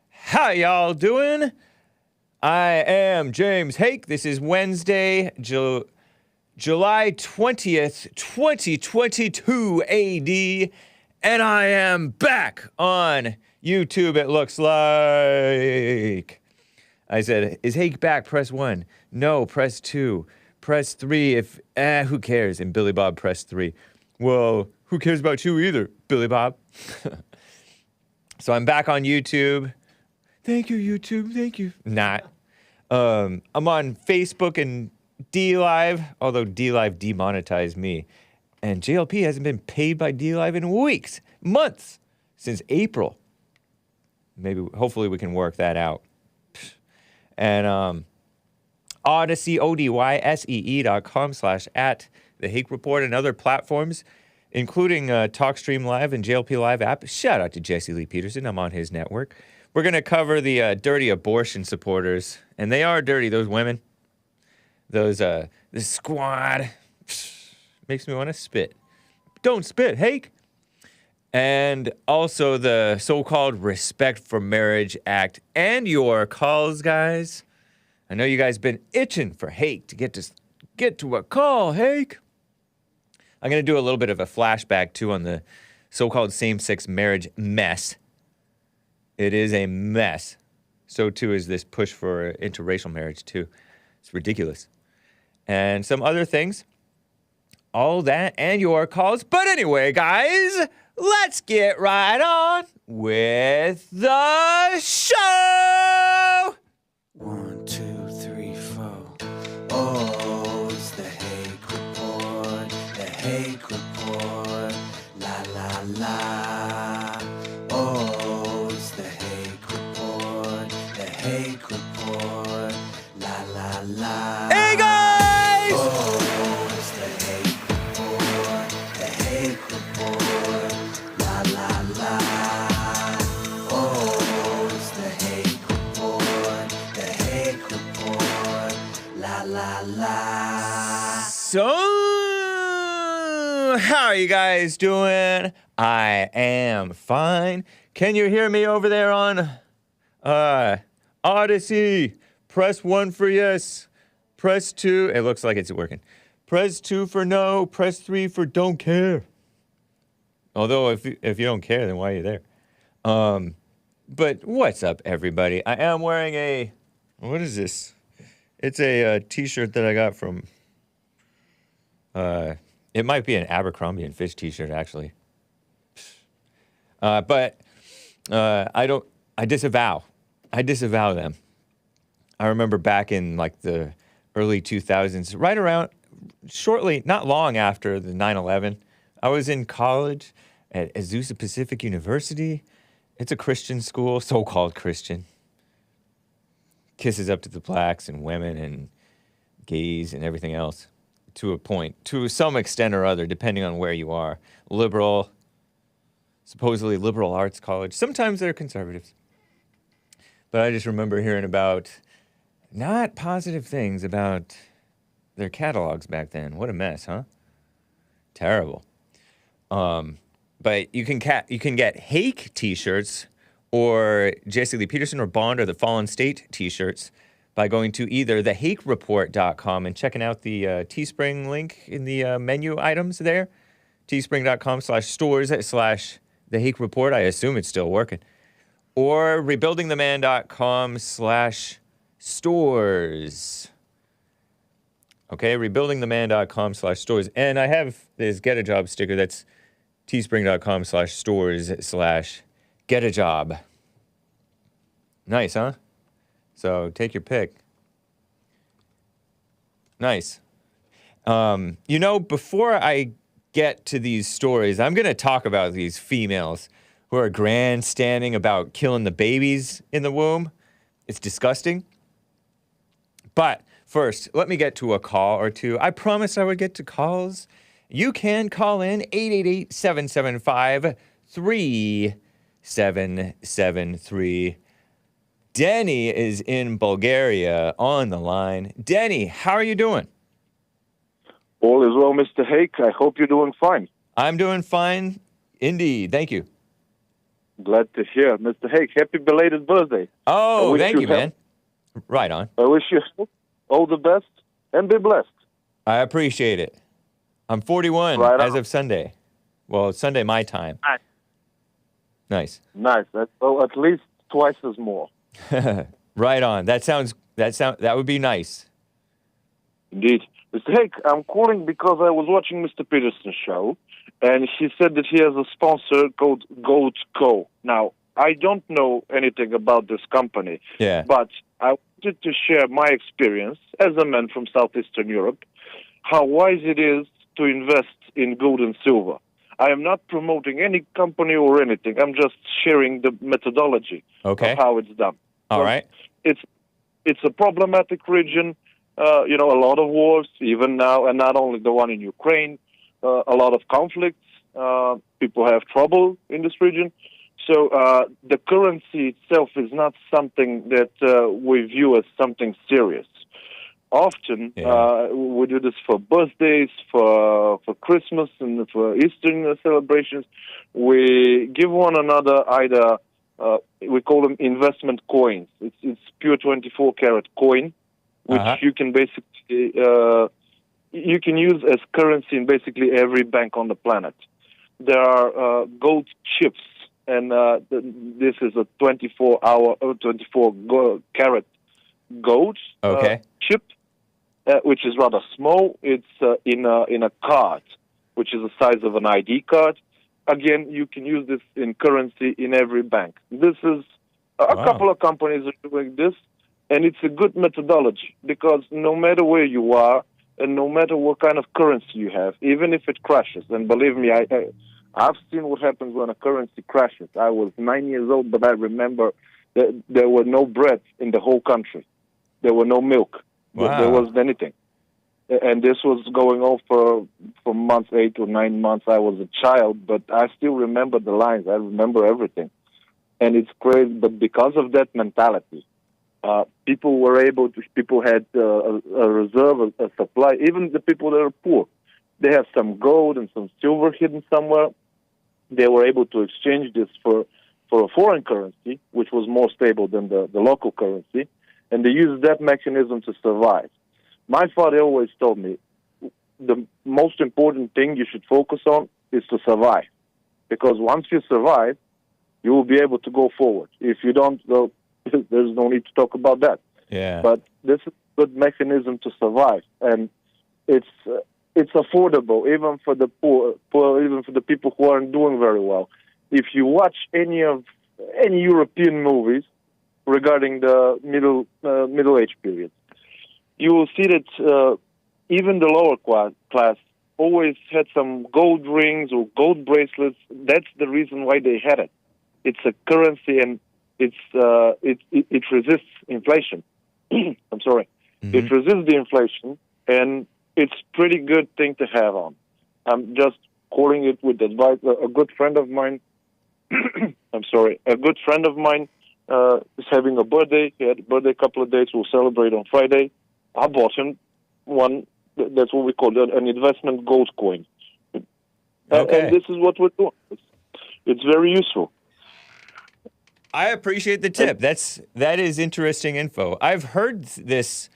How y'all doing? I am James Hake. This is Wednesday, July 20th, 2022 AD, and I am back on YouTube, it looks like. I said, is Hake back? Press 1. No, press 2. Press 3 if, who cares? And Billy Bob pressed 3. Well, who cares about you either, Billy Bob? So I'm back on YouTube. Thank you, YouTube. Thank you. Not. I'm on Facebook and DLive, although DLive demonetized me. And JLP hasn't been paid by DLive in weeks, months, since April. Maybe, hopefully we can work that out. And Odyssey, ODYSEE.com/@ the Hake Report and other platforms, including TalkStream Live and JLP Live app. Shout out to Jesse Lee Peterson. I'm on his network. We're going to cover the dirty abortion supporters. And they are dirty, those women. Those, the squad. Makes me want to spit. Don't spit, Hake. And also the so-called Respect for Marriage Act. And your calls, guys. I know you guys been itching for Hake to get to a call, Hake. I'm going to do a little bit of a flashback, too, on the so-called same-sex marriage mess. It is a mess. So, too, is this push for interracial marriage, too. It's ridiculous. And some other things. All that and your calls. But anyway, guys, let's get right on with the show! 1, 2, 3, 4. Oh, it's the Hake Report. The Hake Report. La, la, la. Oh, it's the Hake Report. The Hake Report. La, la, la. Hey, guys! Oh, it's the Hake Report. The Hake Report. La, la, la. Oh, it's the Hake Report. The Hake Report. La, la, la. So, how are you guys doing? I am fine. Can you hear me over there on Odyssey? Press 1 for yes. Press 2. It looks like it's working. Press 2 for no. Press 3 for don't care. Although if you don't care, then why are you there? But what's up, everybody? I am wearing a, what is this? It's a t-shirt that I got from, it might be an Abercrombie & Fitch t-shirt, actually. But I disavow them. I remember back in like the early 2000s, right around, shortly, not long after the 9/11, I was in college at Azusa Pacific University. It's a Christian school, so-called Christian. Kisses up to the blacks and women and gays and everything else, to a point, to some extent or other, depending on where you are. Liberal, supposedly liberal arts college. Sometimes they're conservatives. But I just remember hearing about not positive things about their catalogs back then. What a mess, huh? Terrible. But you can get Hake t-shirts or Jesse Lee Peterson or Bond or the Fallen State t-shirts by going to either thehakereport.com and checking out the Teespring link in the menu items there. Teespring.com/stores/The Hake Report. I assume it's still working. Or rebuildingtheman.com/stores. Okay, rebuildingtheman.com/stores. And I have this Get a Job sticker that's teespring.com/stores/get-a-job. Nice, huh? So take your pick. Nice. You know, before I get to these stories, I'm going to talk about these females who are grandstanding about killing the babies in the womb. It's disgusting. But first, let me get to a call or two. I promised I would get to calls. You can call in 888-775-3773. Denny is in Bulgaria on the line. Denny, how are you doing? All is well, Mr. Hake. I hope you're doing fine. I'm doing fine, indeed. Thank you. Glad to hear. Mr. Hake, happy belated birthday. Oh, thank you, man. Right on. I wish you all the best and be blessed. I appreciate it. I'm 41 Right as on. of Sunday. Well, Sunday my time. Nice. Nice. That's at least twice as more. Right on. That would be nice. Indeed. Mr. Hake, I'm calling because I was watching Mr. Peterson's show, and he said that he has a sponsor called Goat Co. Now, I don't know anything about this company, Yeah. but I wanted to share my experience as a man from Southeastern Europe, how wise it is to invest in gold and silver. I am not promoting any company or anything. I'm just sharing the methodology of how it's done. All right. It's a problematic region. A lot of wars, even now, and not only the one in Ukraine, a lot of conflicts. People have trouble in this region. So the currency itself is not something that we view as something serious. Often we do this for birthdays, for Christmas, and for Eastern celebrations. We give one another either, we call them investment coins. It's pure 24-karat coin, which you can basically you can use as currency in basically every bank on the planet. There are gold chips, and this is a 24-karat gold chip, which is rather small. It's in a card, which is the size of an ID card. Again, you can use this in currency in every bank. This is a couple of companies are doing this. And it's a good methodology because no matter where you are and no matter what kind of currency you have, even if it crashes, and believe me, I've seen what happens when a currency crashes. I was 9 years old, but I remember that there were no bread in the whole country. There were no milk. There wasn't anything. And this was going on for months, 8 or 9 months. I was a child, but I still remember the lines. I remember everything. And it's crazy, but because of that mentality, people had a reserve, a supply. Even the people that are poor, they have some gold and some silver hidden somewhere. They were able to exchange this for a foreign currency, which was more stable than the local currency, and they used that mechanism to survive. My father always told me the most important thing you should focus on is to survive, because once you survive, you will be able to go forward. If you don't, well, there's no need to talk about that. Yeah. But this is a good mechanism to survive, and it's affordable even for the poor, even for the people who aren't doing very well. If you watch any European movies regarding the middle age period, you will see that even the lower class always had some gold rings or gold bracelets. That's the reason why they had it. It's a currency, and it resists inflation. I'm sorry. Mm-hmm. It resists the inflation, and it's pretty good thing to have on. I'm just calling it with advice. A good friend of mine, a good friend of mine is having a birthday. He had a birthday a couple of days. We'll celebrate on Friday. I bought him one. That's what we call an investment gold coin. Okay. And this is what we're doing. It's very useful. I appreciate the tip. That is interesting info. I've heard this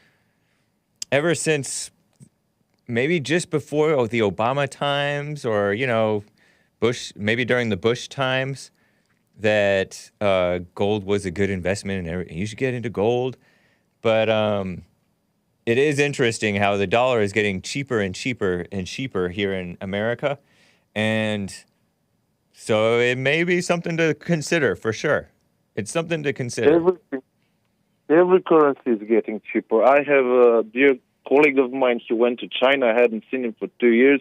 ever since maybe just before the Obama times, or Bush, maybe during the Bush times, that gold was a good investment and you should get into gold. But it is interesting how the dollar is getting cheaper and cheaper and cheaper here in America, and so it may be something to consider for sure. It's something to consider. Every currency is getting cheaper. I have a dear colleague of mine. He went to China. I hadn't seen him for 2 years.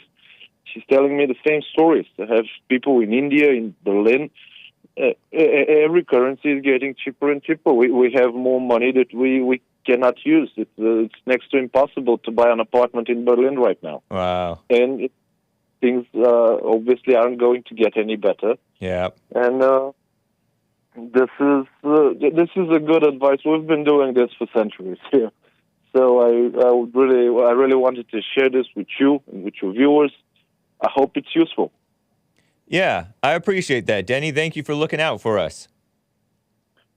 She's telling me the same stories. I have people in India, in Berlin. Every currency is getting cheaper and cheaper. We have more money that we cannot use. It's next to impossible to buy an apartment in Berlin right now. Wow. And things obviously aren't going to get any better. Yeah. And this is a good advice. We've been doing this for centuries here. So I really wanted to share this with you and with your viewers. I hope it's useful. Yeah, I appreciate that, Denny. Thank you for looking out for us.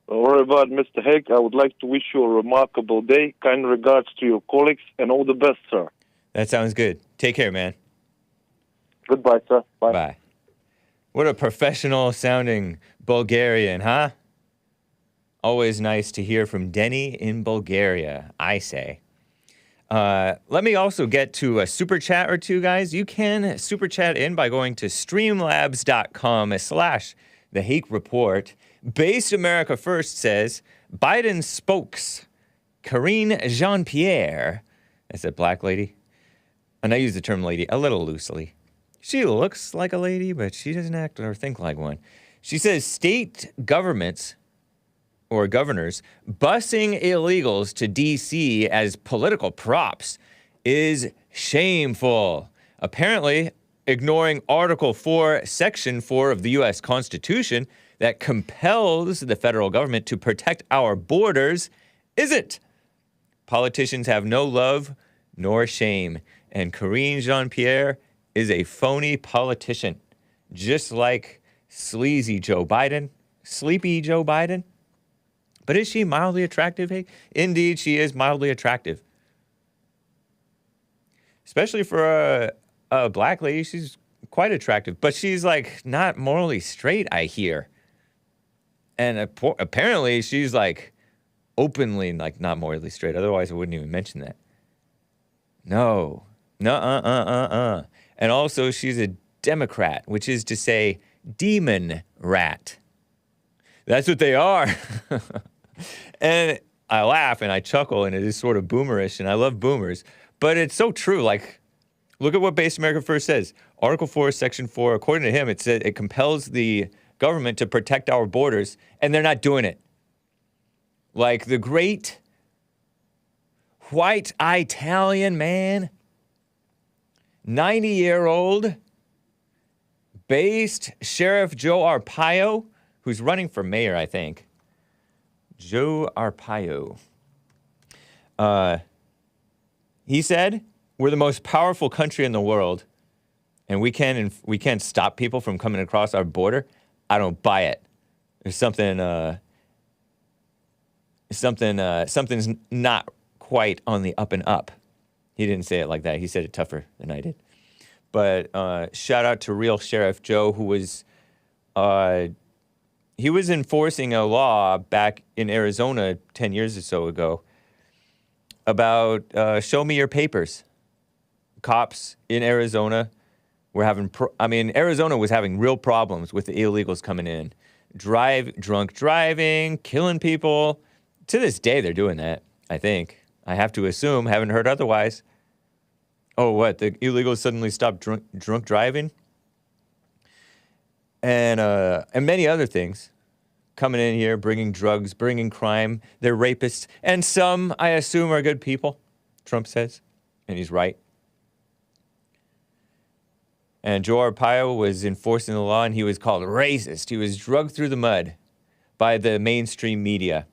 Don't worry about it, Mr. Hake. I would like to wish you a remarkable day. Kind regards to your colleagues, and all the best, sir. That sounds good. Take care, man. Goodbye, sir. Bye. Bye. What a professional-sounding Bulgarian, huh? Always nice to hear from Denny in Bulgaria, I say. Let me also get to a super chat or two, guys. You can super chat in by going to streamlabs.com/The Hake Report. Based America First says, Biden spokes Karine Jean-Pierre. That's that black lady. And I use the term lady a little loosely. She looks like a lady, but she doesn't act or think like one. She says state governments or governors busing illegals to D.C. as political props is shameful. Apparently, ignoring Article 4, Section 4 of the U.S. Constitution that compels the federal government to protect our borders isn't. Politicians have no love nor shame, and Karine Jean-Pierre is a phony politician, just like sleazy Joe Biden, sleepy Joe Biden. But is she mildly attractive? Hey, indeed, she is mildly attractive. Especially for a black lady, she's quite attractive. But she's, like, not morally straight, I hear. And apparently, she's, like, openly, like, not morally straight. Otherwise, I wouldn't even mention that. No. And also, she's a Democrat, which is to say, demon rat. That's what they are. And I laugh and I chuckle, and it is sort of boomerish, and I love boomers. But it's so true. Like, look at what Base America First says. Article 4, Section 4, according to him, it said it compels the government to protect our borders, and they're not doing it. Like the great white Italian man, 90-year-old, based Sheriff Joe Arpaio, who's running for mayor, I think. Joe Arpaio. He said, we're the most powerful country in the world, and we can't stop people from coming across our border. I don't buy it. There's something's not quite on the up and up. He didn't say it like that. He said it tougher than I did. But shout out to real Sheriff Joe, who was he was enforcing a law back in Arizona 10 years or so ago about show me your papers. Cops in Arizona were having, Arizona was having real problems with the illegals coming in. Drunk driving, killing people. To this day, they're doing that, I think. I have to assume, haven't heard otherwise. Oh, what? The illegals suddenly stopped drunk driving? And many other things. Coming in here, bringing drugs, bringing crime. They're rapists. And some, I assume, are good people, Trump says. And he's right. And Joe Arpaio was enforcing the law, and he was called racist. He was drugged through the mud by the mainstream media.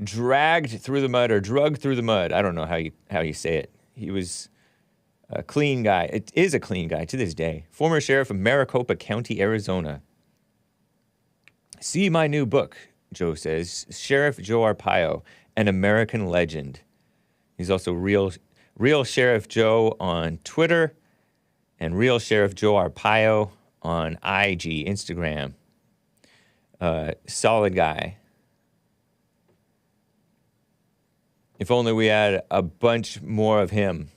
Dragged through the mud or drugged through the mud. I don't know how you say it. He was a clean guy. It is a clean guy to this day. Former sheriff of Maricopa County, Arizona. See my new book, Joe says. Sheriff Joe Arpaio, an American legend. He's also real Sheriff Joe on Twitter and real Sheriff Joe Arpaio on IG, Instagram. Solid guy. If only we had a bunch more of him.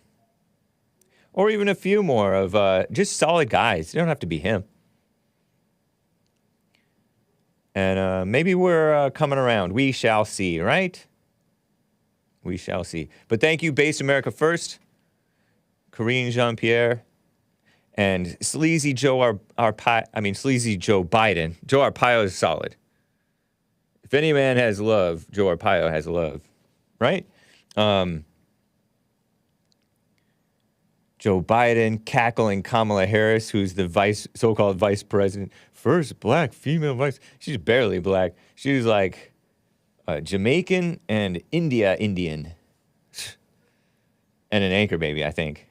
Or even a few more of just solid guys. They don't have to be him. And maybe we're coming around. We shall see, right? We shall see. But thank you, Base America First, Karine Jean-Pierre, and sleazy Joe sleazy Joe Biden. Joe Arpaio is solid. If any man has love, Joe Arpaio has love, right? Joe Biden cackling Kamala Harris, who's the so-called vice president. First black female vice. She's barely black. She's like Jamaican and Indian. And an anchor baby, I think.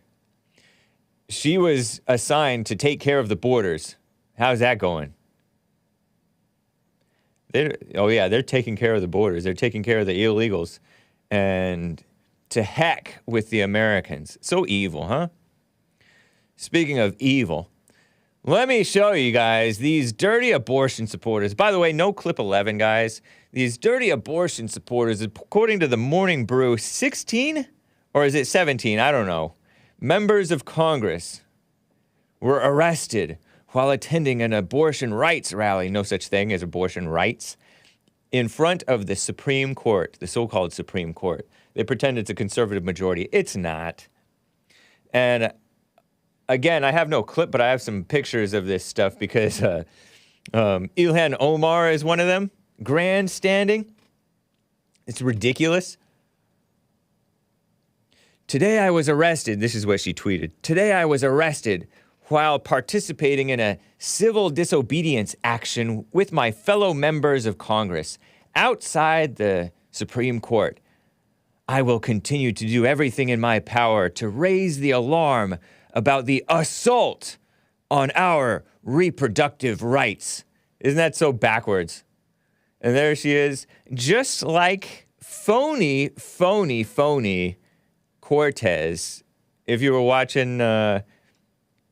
She was assigned to take care of the borders. How's that going? They're taking care of the borders. They're taking care of the illegals. And to heck with the Americans. So evil, huh? Speaking of evil, let me show you guys these dirty abortion supporters. By the way, no clip 11, guys. These dirty abortion supporters, according to the Morning Brew, 16? Or is it 17? I don't know. Members of Congress were arrested while attending an abortion rights rally, no such thing as abortion rights, in front of the Supreme Court, the so-called Supreme Court. They pretend it's a conservative majority. It's not. And again, I have no clip, but I have some pictures of this stuff because Ilhan Omar is one of them. Grandstanding. It's ridiculous. Today I was arrested. This is what she tweeted. Today I was arrested while participating in a civil disobedience action with my fellow members of Congress outside the Supreme Court. I will continue to do everything in my power to raise the alarm about the assault on our reproductive rights. Isn't that so backwards? And there she is, just like phony Cortez. If you were watching the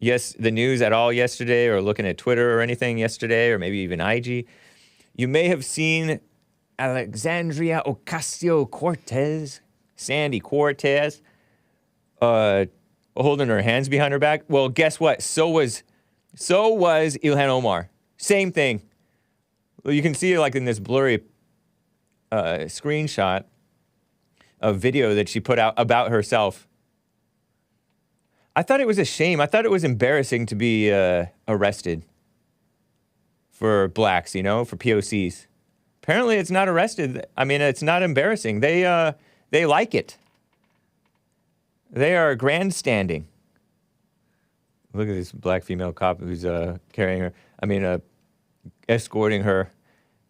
news at all yesterday or looking at Twitter or anything yesterday or maybe even IG, you may have seen Alexandria Ocasio-Cortez, Sandy Cortez, holding her hands behind her back. Well, guess what? So was Ilhan Omar. Same thing. Well, you can see like in this blurry screenshot of video that she put out about herself. I thought it was a shame. I thought it was embarrassing to be arrested for blacks, for POCs. Apparently, it's not arrested. I mean, it's not embarrassing. They like it. They are grandstanding. Look at this black female cop who's carrying her. Escorting her,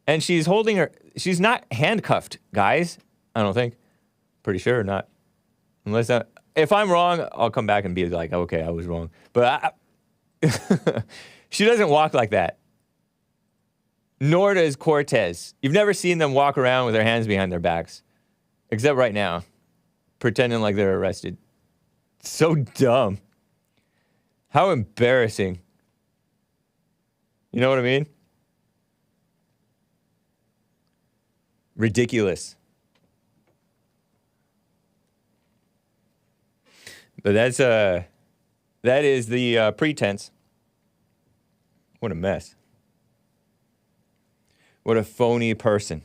and she's holding her. She's not handcuffed, guys. I don't think. Pretty sure not. Unless if I'm wrong, I'll come back and be like, okay, I was wrong. But she doesn't walk like that. Nor does Cortez. You've never seen them walk around with their hands behind their backs, except right now, pretending like they're arrested. So dumb. How embarrassing. You know what I mean? Ridiculous. But that is the pretense. What a mess. What a phony person.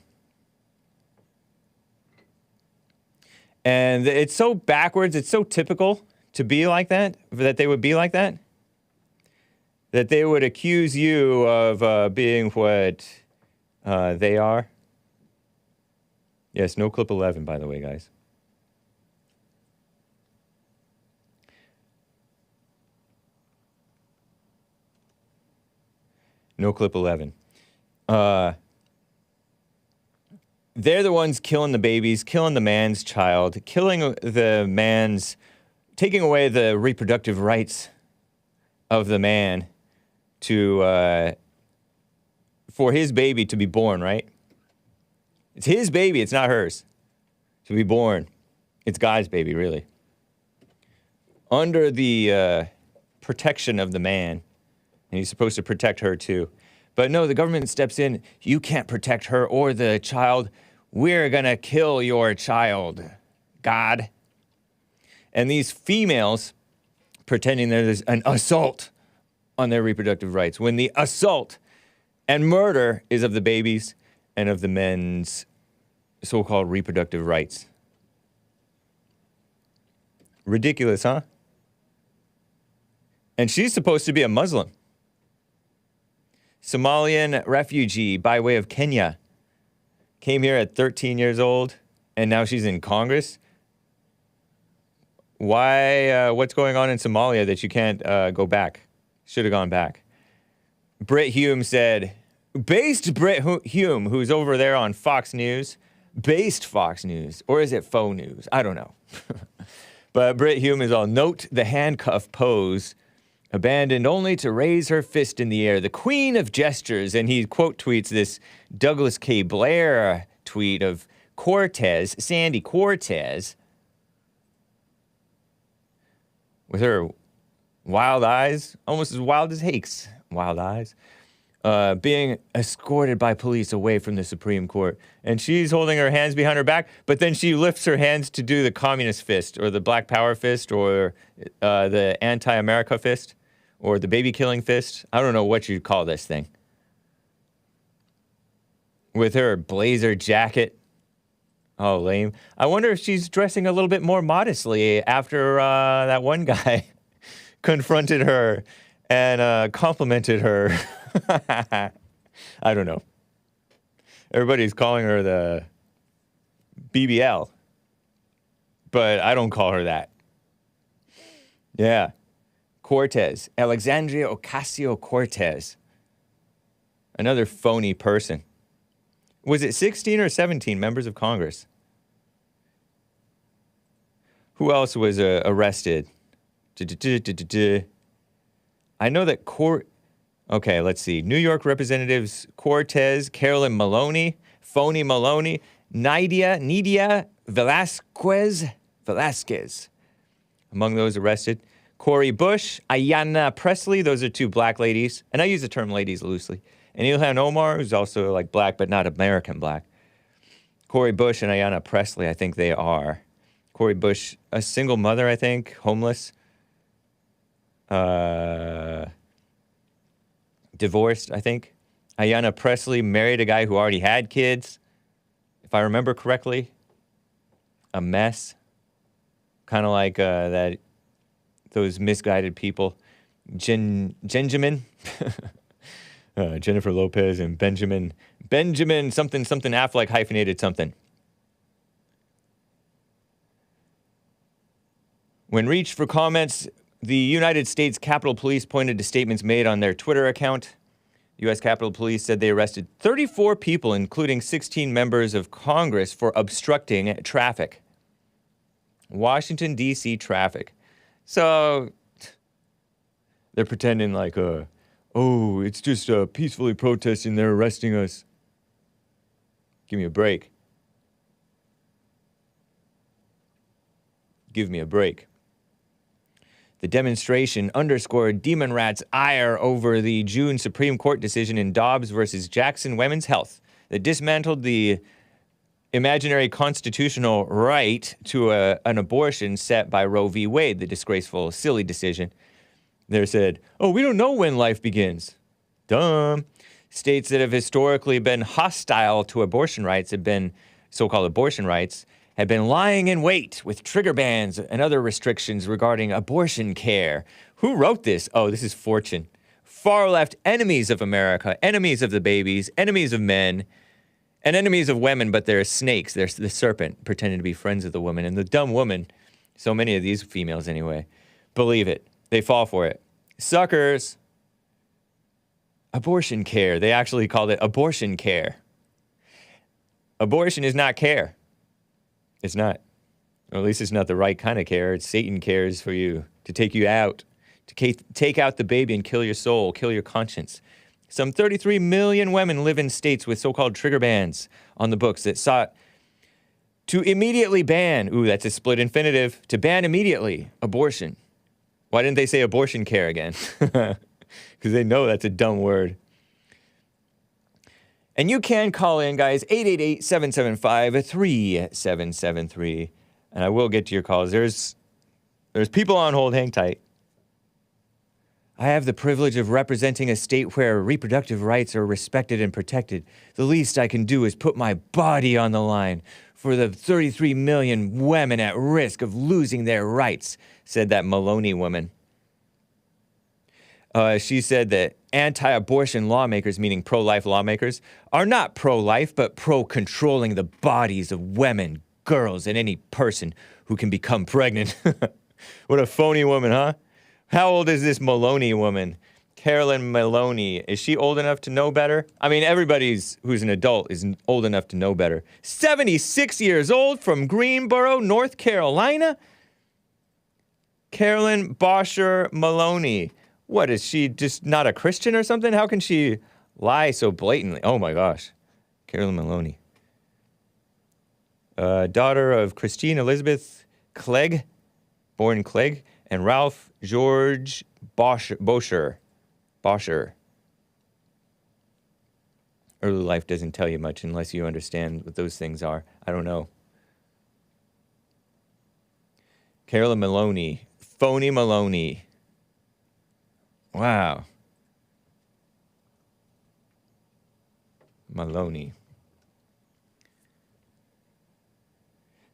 And it's so backwards, it's so typical to be like that they would be like that. That they would accuse you of being what they are. Yes, no clip 11, by the way, guys. No clip 11. They're the ones killing the babies, killing the man's child, killing the man's, taking away the reproductive rights of the man to, for his baby to be born, right? It's his baby, it's not hers. To be born. It's God's baby, really. Under the protection of the man. And he's supposed to protect her too. But no, the government steps in. You can't protect her or the child. We're gonna kill your child, God. And these females pretending there's an assault on their reproductive rights, when the assault and murder is of the babies and of the men's so-called reproductive rights. Ridiculous, huh? And she's supposed to be a Muslim. Somalian refugee by way of Kenya. Came here at 13 years old, and now she's in Congress. Why, what's going on in Somalia that you can't go back? Should have gone back. Britt Hume said, based Britt Hume, who's over there on Fox News, based Fox News, or is it faux news? I don't know. But Britt Hume is all, note the handcuff pose abandoned only to raise her fist in the air, the queen of gestures. And he quote tweets this Douglas K. Blair tweet of Cortez, Sandy Cortez, with her wild eyes, almost as wild as Hake's wild eyes, being escorted by police away from the Supreme Court. And she's holding her hands behind her back, but then she lifts her hands to do the communist fist, or the Black Power fist, or the anti-America fist, or the baby-killing fist. I don't know what you'd call this thing. With her blazer jacket. Oh, lame. I wonder if she's dressing a little bit more modestly after that one guy confronted her and complimented her. I don't know. Everybody's calling her the BBL, but I don't call her that. Yeah. Cortez. Alexandria Ocasio-Cortez. Another phony person. Was it 16 or 17 members of Congress? Who else was arrested? I know that Okay, let's see. New York Representatives Cortez, Carolyn Maloney, Phony Maloney, Nidia Velasquez. Among those arrested, Cori Bush, Ayanna Pressley. Those are two black ladies. And I use the term ladies loosely. And Ilhan Omar, who's also like black, but not American black. Cori Bush and Ayanna Pressley, I think they are. Cori Bush, a single mother, I think, homeless. Divorced, I think. Ayanna Pressley married a guy who already had kids, if I remember correctly. A mess. Kind of like those misguided people. Benjamin. Jennifer Lopez and Benjamin something Affleck hyphenated something. When reached for comments, the United States Capitol Police pointed to statements made on their Twitter account. U.S. Capitol Police said they arrested 34 people, including 16 members of Congress, for obstructing traffic. Washington, D.C. traffic. So they're pretending like, oh, it's just peacefully protesting, they're arresting us. Give me a break. Give me a break. The demonstration underscored Demon Rat's ire over the June Supreme Court decision in Dobbs versus Jackson Women's Health that dismantled the imaginary constitutional right to an abortion set by Roe v. Wade, the disgraceful, silly decision. They said, oh, we don't know when life begins. Dumb. States that have historically been hostile to abortion rights have been, so-called abortion rights, have been lying in wait with trigger bans and other restrictions regarding abortion care. Who wrote this? Oh, this is Fortune. Far left enemies of America, enemies of the babies, enemies of men, and enemies of women, but they're snakes. They're the serpent pretending to be friends of the woman. And the dumb woman, so many of these females anyway, believe it. They fall for it. Suckers. Abortion care. They actually called it abortion care. Abortion is not care. It's not. Or at least it's not the right kind of care. It's Satan cares for you, to take you out, to take out the baby and kill your soul, kill your conscience. Some 33 million women live in states with so-called trigger bans on the books that sought to immediately ban, ooh, that's a split infinitive, to ban immediately abortion. Why didn't they say abortion care again? Because they know that's a dumb word. And you can call in, guys, 888-775-3773. And I will get to your calls. There's people on hold. Hang tight. I have the privilege of representing a state where reproductive rights are respected and protected. The least I can do is put my body on the line for the 33 million women at risk of losing their rights, said that Maloney woman. She said that anti-abortion lawmakers, meaning pro-life lawmakers, are not pro-life, but pro-controlling the bodies of women, girls, and any person who can become pregnant. What a phony woman, huh? How old is this Maloney woman? Carolyn Maloney. Is she old enough to know better? I mean, everybody's who's an adult is old enough to know better. 76 years old from Greensboro, North Carolina. Carolyn Bosher Maloney. What, is she just not a Christian or something? How can she lie so blatantly? Oh my gosh. Carolyn Maloney. Daughter of Christine Elizabeth Clegg, born Clegg, and Ralph George Bosher. Early life doesn't tell you much unless you understand what those things are. I don't know. Carolyn Maloney. Phony Maloney. Wow. Maloney.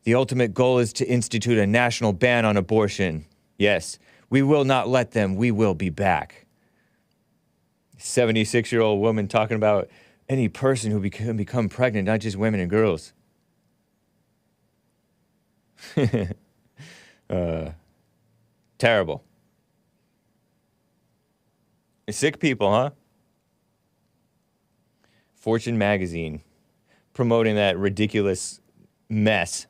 The ultimate goal is to institute a national ban on abortion. Yes, we will not let them. We will be back. 76-year-old woman talking about any person who can become pregnant, not just women and girls. Terrible. Sick people, huh? Fortune magazine promoting that ridiculous mess.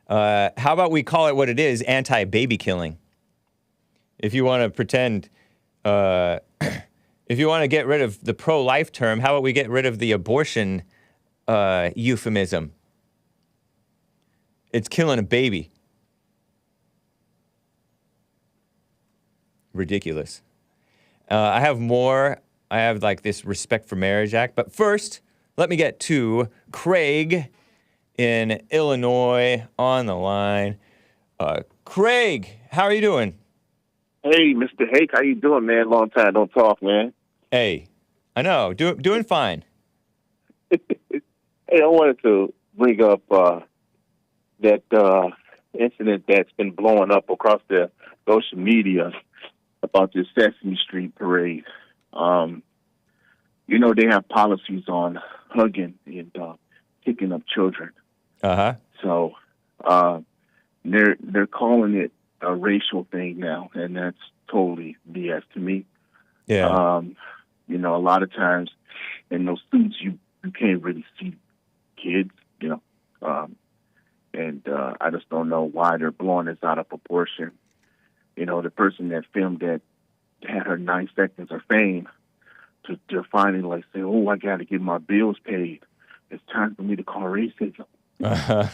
How about we call it what it is, anti-baby killing? If you want to pretend, if you want to get rid of the pro-life term, how about we get rid of the abortion euphemism? It's killing a baby. Ridiculous. I have more. I have like this Respect for Marriage Act. But first, let me get to Craig in Illinois on the line. Craig, how are you doing? Hey, Mr. Hake, how you doing, man? Long time don't talk, man. Hey, I know, doing fine. Hey, I wanted to bring up that incident that's been blowing up across the social media about this Sesame Street parade. You know, they have policies on hugging and picking up children. Uh-huh. So they're calling it a racial thing now, and that's totally BS to me. Yeah. You know, a lot of times in those suits, you can't really see kids, you know. And I just don't know why they're blowing this out of proportion. You know, the person that filmed that had her 9 seconds of fame to finally like say, oh, I got to get my bills paid. It's time for me to call racism. Uh-huh.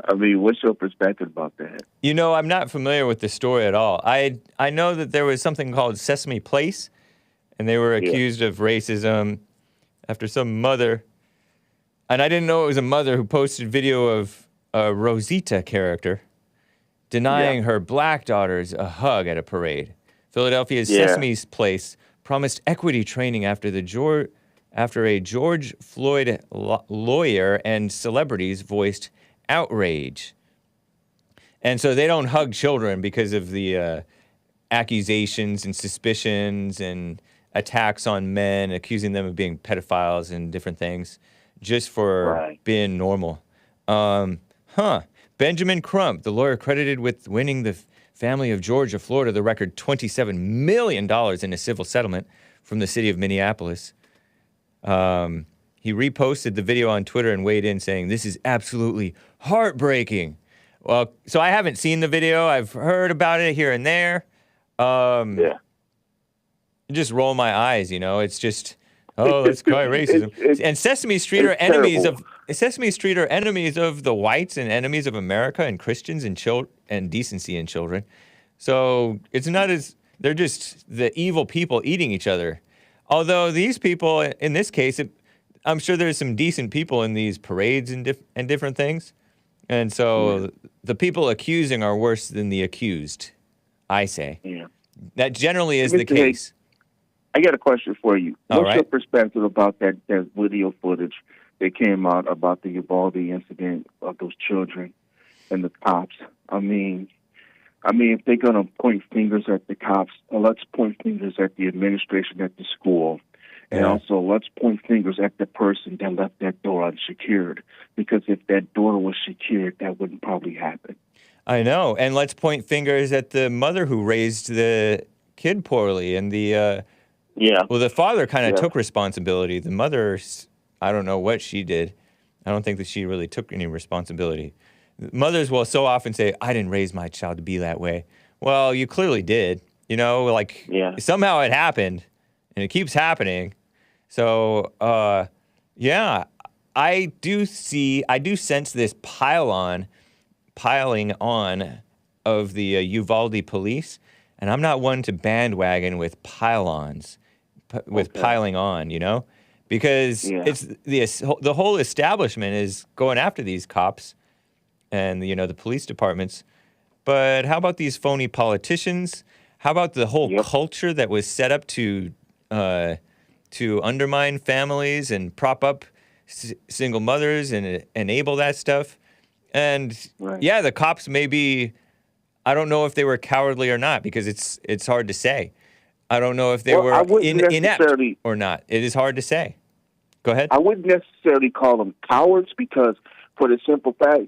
I mean, what's your perspective about that? You know, I'm not familiar with the story at all. I know that there was something called Sesame Place, and they were accused of racism after some mother. And I didn't know it was a mother who posted video of a Rosita character denying her black daughters a hug at a parade. Philadelphia's Sesame Place promised equity training after a George Floyd lawyer and celebrities voiced outrage. And so they don't hug children because of the accusations and suspicions and attacks on men, accusing them of being pedophiles and different things, just for being normal. Benjamin Crump, the lawyer credited with winning the family of George of Florida the record $27 million in a civil settlement from the city of Minneapolis. He reposted the video on Twitter and weighed in saying, "This is absolutely heartbreaking." Well, so I haven't seen the video. I've heard about it here and there. Just roll my eyes, you know. It's just, oh, let's cry racism. And Sesame Street are enemies of the whites and enemies of America and Christians and decency in children. So it's not as, they're just the evil people eating each other. Although these people, in this case, I'm sure there's some decent people in these parades and different things. And so the people accusing are worse than the accused, I say. Yeah. That generally is the case. I got a question for you. What's your perspective about that video footage that came out about the Uvalde incident of those children and the cops? I mean, if they're going to point fingers at the cops, let's point fingers at the administration at the school. And also, let's point fingers at the person that left that door unsecured. Because if that door was secured, that wouldn't probably happen. I know. And let's point fingers at the mother who raised the kid poorly. And the the father kind of took responsibility. The mother, I don't know what she did. I don't think that she really took any responsibility. Mothers will so often say, I didn't raise my child to be that way. Well, you clearly did. You know, like somehow it happened, and it keeps happening. So, yeah, I do sense this piling on of the Uvalde police, and I'm not one to bandwagon with pile-ons, piling on, you know, because it's the whole establishment is going after these cops and, you know, the police departments. But how about these phony politicians? How about the whole culture that was set up to undermine families and prop up single mothers and enable that stuff? And yeah, the cops may be, I don't know if they were cowardly or not, because it's hard to say. I don't know if they were inept or not. It is hard to say. Go ahead. I wouldn't necessarily call them cowards, because for the simple fact,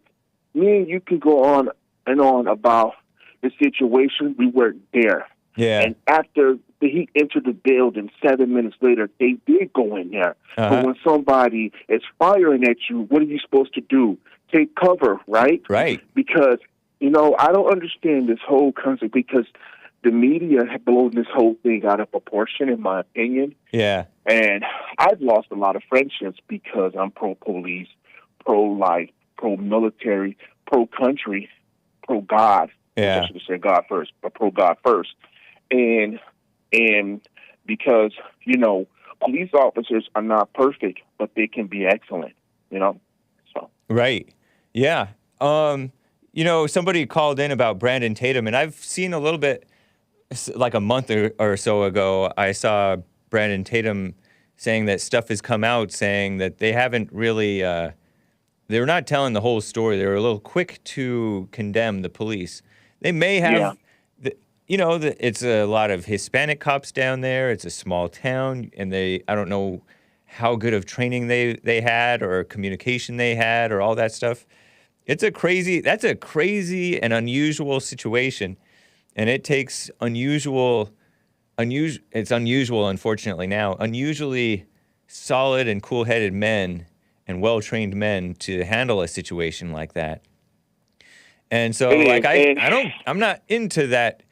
me and you can go on and on about the situation. We weren't there. Yeah. And after he entered the building, 7 minutes later, they did go in there. But when somebody is firing at you, what are you supposed to do? Take cover, right? Right. Because, you know, I don't understand this whole concept, because the media have blown this whole thing out of proportion, in my opinion. Yeah. And I've lost a lot of friendships because I'm pro-police, pro-life, pro-military, pro-country, pro-God. Yeah. I should have said God first, but pro-God first. And because, you know, police officers are not perfect, but they can be excellent, you know? So. Right. Yeah. You know, somebody called in about Brandon Tatum, and I've seen a little bit, like a month or so ago, I saw Brandon Tatum saying that stuff has come out saying that they haven't really, they're not telling the whole story. They were a little quick to condemn the police. They may have, you know, it's a lot of Hispanic cops down there. It's a small town, and I don't know how good of training they had or communication they had or all that stuff. That's a crazy and unusual situation, and it takes it's unusual, unfortunately now, unusually solid and cool-headed men and well-trained men to handle a situation like that. And so, I'm not into that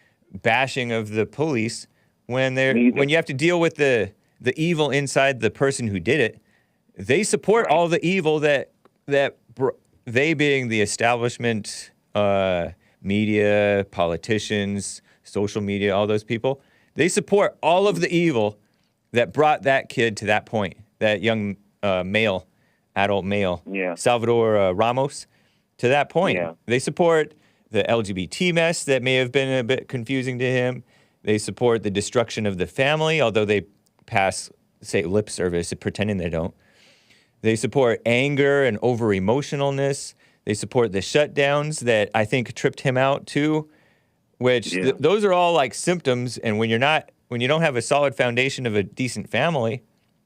bashing of the police when you have to deal with the evil inside the person who did it. They support all the evil that they being the establishment, media, politicians, social media, all those people, they support all of the evil that brought that kid to that point, that young adult male, Salvador Ramos, to that point. Yeah. They support the LGBT mess that may have been a bit confusing to him. They support the destruction of the family, although they say lip service, pretending they don't. They support anger and over-emotionalness. They support the shutdowns that I think tripped him out too, which those are all like symptoms. And when you don't have a solid foundation of a decent family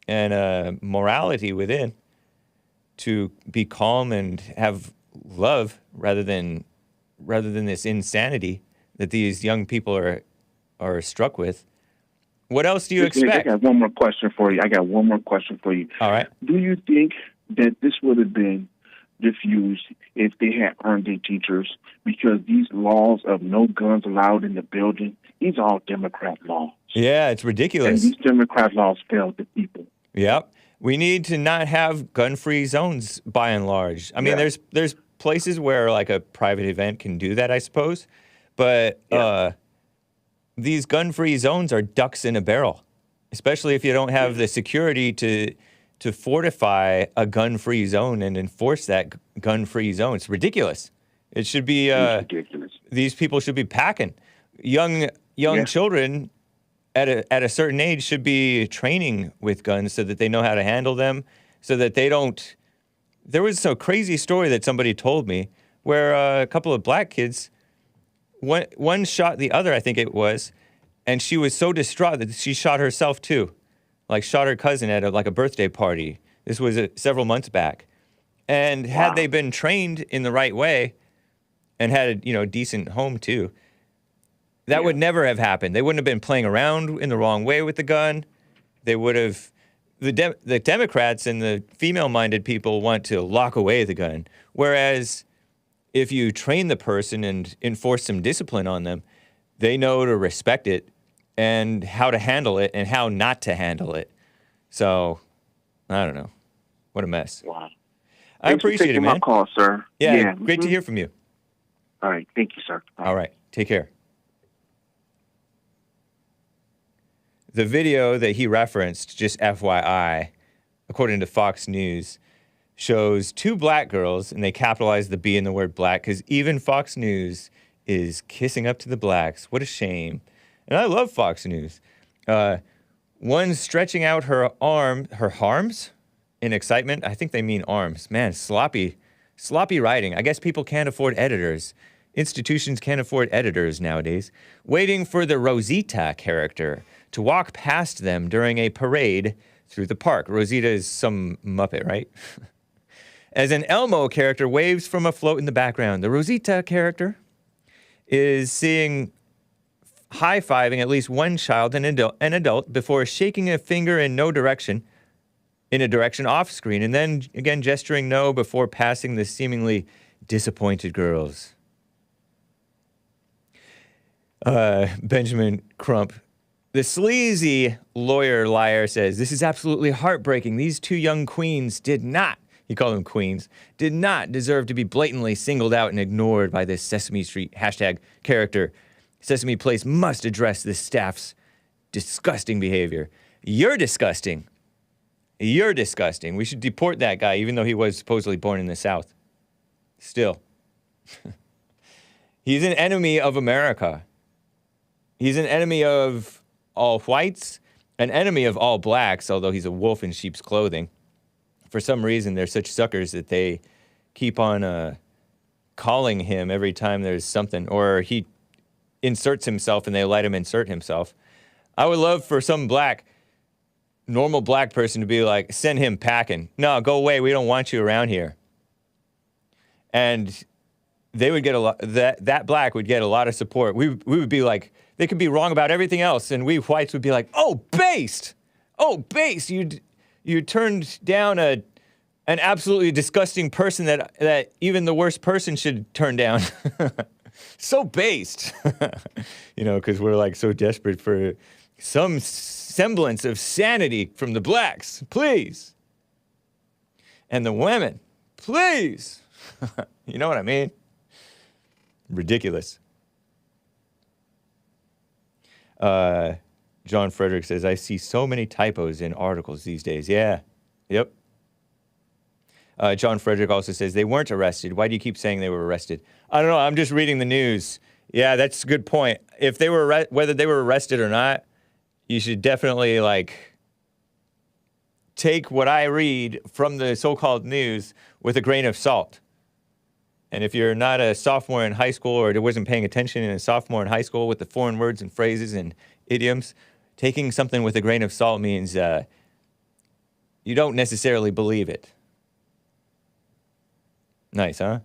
and morality within, to be calm and have love rather than this insanity that these young people are struck with. What else do you expect? I got one more question for you. All right. Do you think that this would have been diffused if they had armed their teachers? Because these laws of no guns allowed in the building, these are all Democrat laws. Yeah, it's ridiculous. And these Democrat laws failed the people. Yep. We need to not have gun-free zones by and large. I mean, there's places where like a private event can do that, I suppose. But these gun-free zones are ducks in a barrel, especially if you don't have the security to fortify a gun-free zone and enforce that gun-free zone. It's ridiculous. It should be ridiculous. These people should be packing. Young children at a certain age should be training with guns so that they know how to handle them, so that they don't. There was a crazy story that somebody told me where a couple of black kids, one shot the other, I think it was, and she was so distraught that she shot herself too, like shot her cousin at a birthday party. This was several months back. And had they been trained in the right way and had a decent home too, that would never have happened. They wouldn't have been playing around in the wrong way with the gun. They would have. The Democrats and the female-minded people want to lock away the gun, whereas if you train the person and enforce some discipline on them, they know to respect it and how to handle it and how not to handle it. So, I don't know. What a mess. Wow. I appreciate it, man. My call, sir. Yeah, great to hear from you. All right. Thank you, sir. All right. Take care. The video that he referenced, just FYI, according to Fox News, shows two black girls, and they capitalize the B in the word black, because even Fox News is kissing up to the blacks. What a shame. And I love Fox News. One stretching out her arms in excitement. I think they mean arms. Man, sloppy writing. I guess people can't afford editors. Institutions can't afford editors nowadays. Waiting for the Rosita character to walk past them during a parade through the park. Rosita is some Muppet, right? As an Elmo character waves from a float in the background. The Rosita character is seeing high-fiving at least one child and an adult before shaking a finger in a direction off screen, and then again gesturing no before passing the seemingly disappointed girls. Benjamin Crump, the sleazy lawyer liar, says, "This is absolutely heartbreaking. These two young queens did not," he called them queens, "did not deserve to be blatantly singled out and ignored by this Sesame Street hashtag character. Sesame Place must address this staff's disgusting behavior." You're disgusting. You're disgusting. We should deport that guy, even though he was supposedly born in the South. Still. He's an enemy of America. He's an enemy of all whites, an enemy of all blacks, although he's a wolf in sheep's clothing. For some reason, they're such suckers that they keep on calling him every time there's something, or he inserts himself and they let him insert himself. I would love for some normal black person to be like, send him packing. No, go away. We don't want you around here. And they would get that black would get a lot of support. We would be like, they could be wrong about everything else, and we whites would be like, oh, based. You turned down an absolutely disgusting person that even the worst person should turn down. So based. Because we're like so desperate for some semblance of sanity from the blacks. Please. And the women. Please. You know what I mean? Ridiculous. John Frederick says, I see so many typos in articles these days. Yeah. Yep. John Frederick also says, they weren't arrested. Why do you keep saying they were arrested? I don't know. I'm just reading the news. Yeah, that's a good point. If they were whether they were arrested or not, you should definitely, take what I read from the so-called news with a grain of salt. And if you're not a sophomore in high school or wasn't paying attention in a sophomore in high school with the foreign words and phrases and idioms, taking something with a grain of salt means you don't necessarily believe it. Nice, huh?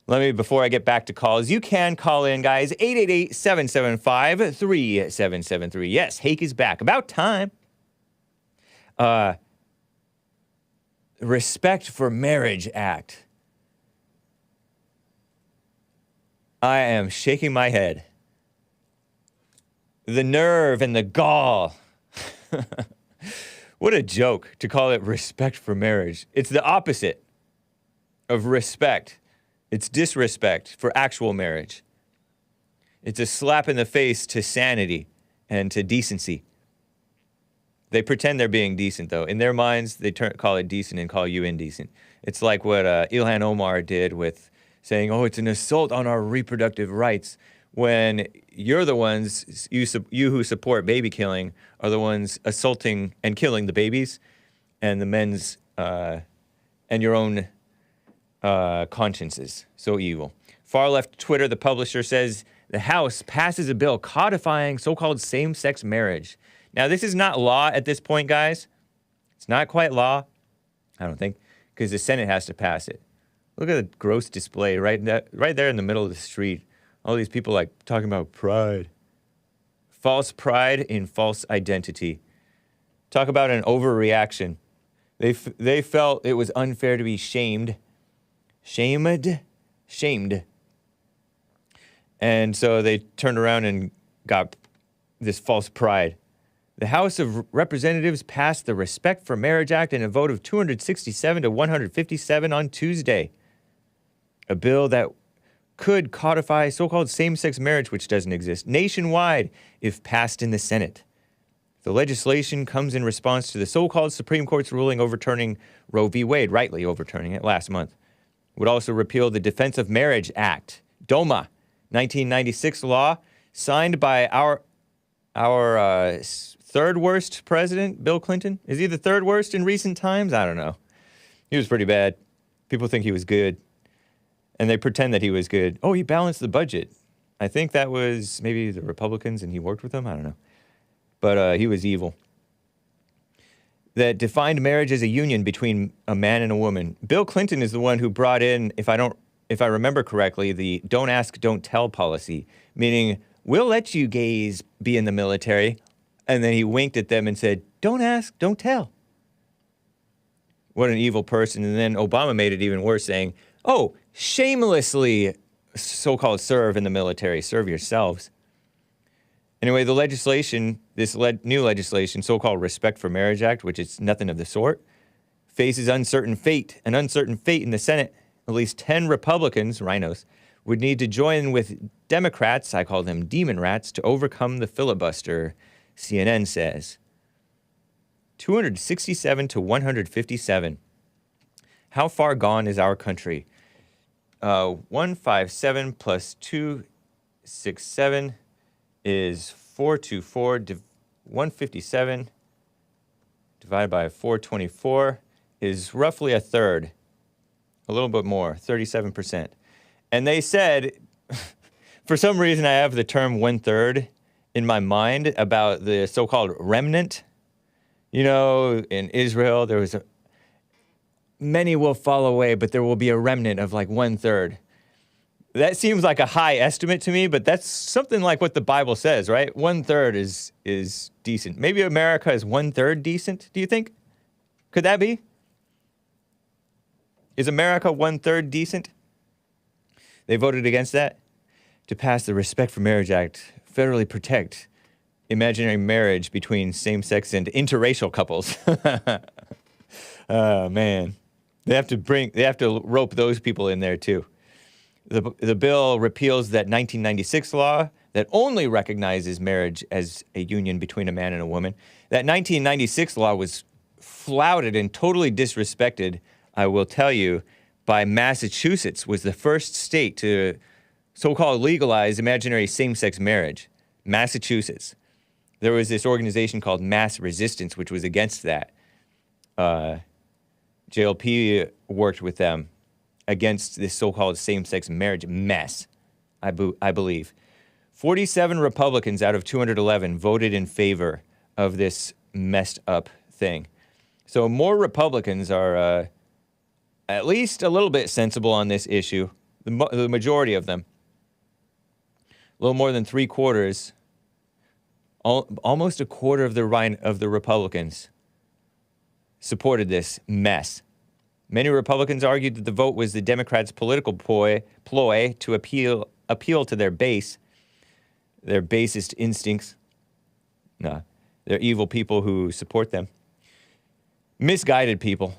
Before I get back to calls, you can call in, guys, 888-775-3773. Yes, Hake is back. About time. Respect for Marriage Act. I am shaking my head. The nerve and the gall. What a joke to call it respect for marriage. It's the opposite of respect. It's disrespect for actual marriage. It's a slap in the face to sanity and to decency. They pretend they're being decent, though. In their minds, they call it decent and call you indecent. It's like what Ilhan Omar did with saying, oh, it's an assault on our reproductive rights, when you're the ones, you who support baby killing, are the ones assaulting and killing the babies and the men's and your own consciences. So evil. Far left Twitter, the publisher, says the House passes a bill codifying so-called same-sex marriage. Now, this is not law at this point, guys. It's not quite law, I don't think, because the Senate has to pass it. Look at the gross display right there in the middle of the street. All these people talking about pride. False pride in false identity. Talk about an overreaction. They felt it was unfair to be shamed. Shamed. And so they turned around and got this false pride. The House of Representatives passed the Respect for Marriage Act in a vote of 267 to 157 on Tuesday. A bill that could codify so-called same-sex marriage, which doesn't exist, nationwide if passed in the Senate. The legislation comes in response to the so-called Supreme Court's ruling overturning Roe v. Wade, rightly overturning it last month. It would also repeal the Defense of Marriage Act, DOMA, 1996 law, signed by our third worst president, Bill Clinton. Is he the third worst in recent times? I don't know. He was pretty bad. People think he was good, and they pretend that he was good. Oh, he balanced the budget. I think that was maybe the Republicans, and he worked with them. I don't know. But he was evil. That defined marriage as a union between a man and a woman. Bill Clinton is the one who brought in, if I remember correctly, the don't ask, don't tell policy, meaning we'll let you gays be in the military. And then he winked at them and said, don't ask, don't tell. What an evil person. And then Obama made it even worse, saying, oh, shamelessly so-called serve in the military, serve yourselves. Anyway, the legislation, this new legislation, so-called Respect for Marriage Act, which is nothing of the sort, faces an uncertain fate in the Senate. At least 10 Republicans, RINOs, would need to join with Democrats, I call them demon rats, to overcome the filibuster, CNN says. 267 to 157. How far gone is our country? 157 plus 267 is 424. 157 divided by 424 is roughly a third. A little bit more, 37%. And they said, for some reason I have the term 1/3 in my mind about the so-called remnant. You know, in Israel, there was many will fall away, but there will be a remnant of like 1/3. That seems like a high estimate to me, but that's something like what the Bible says, right? 1/3 is decent. Maybe America is 1/3 decent, do you think? Could that be? Is America 1/3 decent? They voted against that to pass the Respect for Marriage Act, federally protect imaginary marriage between same-sex and interracial couples. Oh, man. They have to rope those people in there, too. The bill repeals that 1996 law that only recognizes marriage as a union between a man and a woman. That 1996 law was flouted and totally disrespected, I will tell you, by Massachusetts, was the first state to so-called legalize imaginary same-sex marriage. Massachusetts. There was this organization called Mass Resistance, which was against that. JLP worked with them against this so-called same-sex marriage mess, I believe. 47 Republicans out of 211 voted in favor of this messed up thing. So more Republicans are at least a little bit sensible on this issue. The majority of them. A little more than 3/4, almost a quarter of the Republicans supported this mess. Many Republicans argued that the vote was the Democrats' political ploy to appeal to their base, their basest instincts. Nah, they're evil people who support them. Misguided people.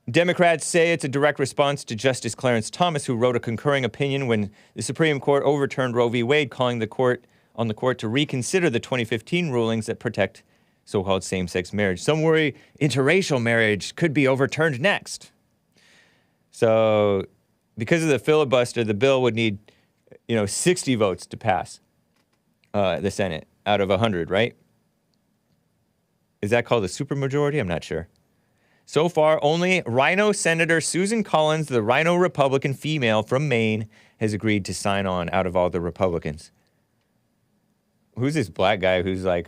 Democrats say it's a direct response to Justice Clarence Thomas, who wrote a concurring opinion when the Supreme Court overturned Roe v. Wade, calling on the court to reconsider the 2015 rulings that protect so-called same-sex marriage. Some worry interracial marriage could be overturned next. So, because of the filibuster, the bill would need, 60 votes to pass the Senate out of 100, right? Is that called a supermajority? I'm not sure. So far, only RINO Senator Susan Collins, the RINO Republican female from Maine, has agreed to sign on out of all the Republicans. Who's this black guy who's like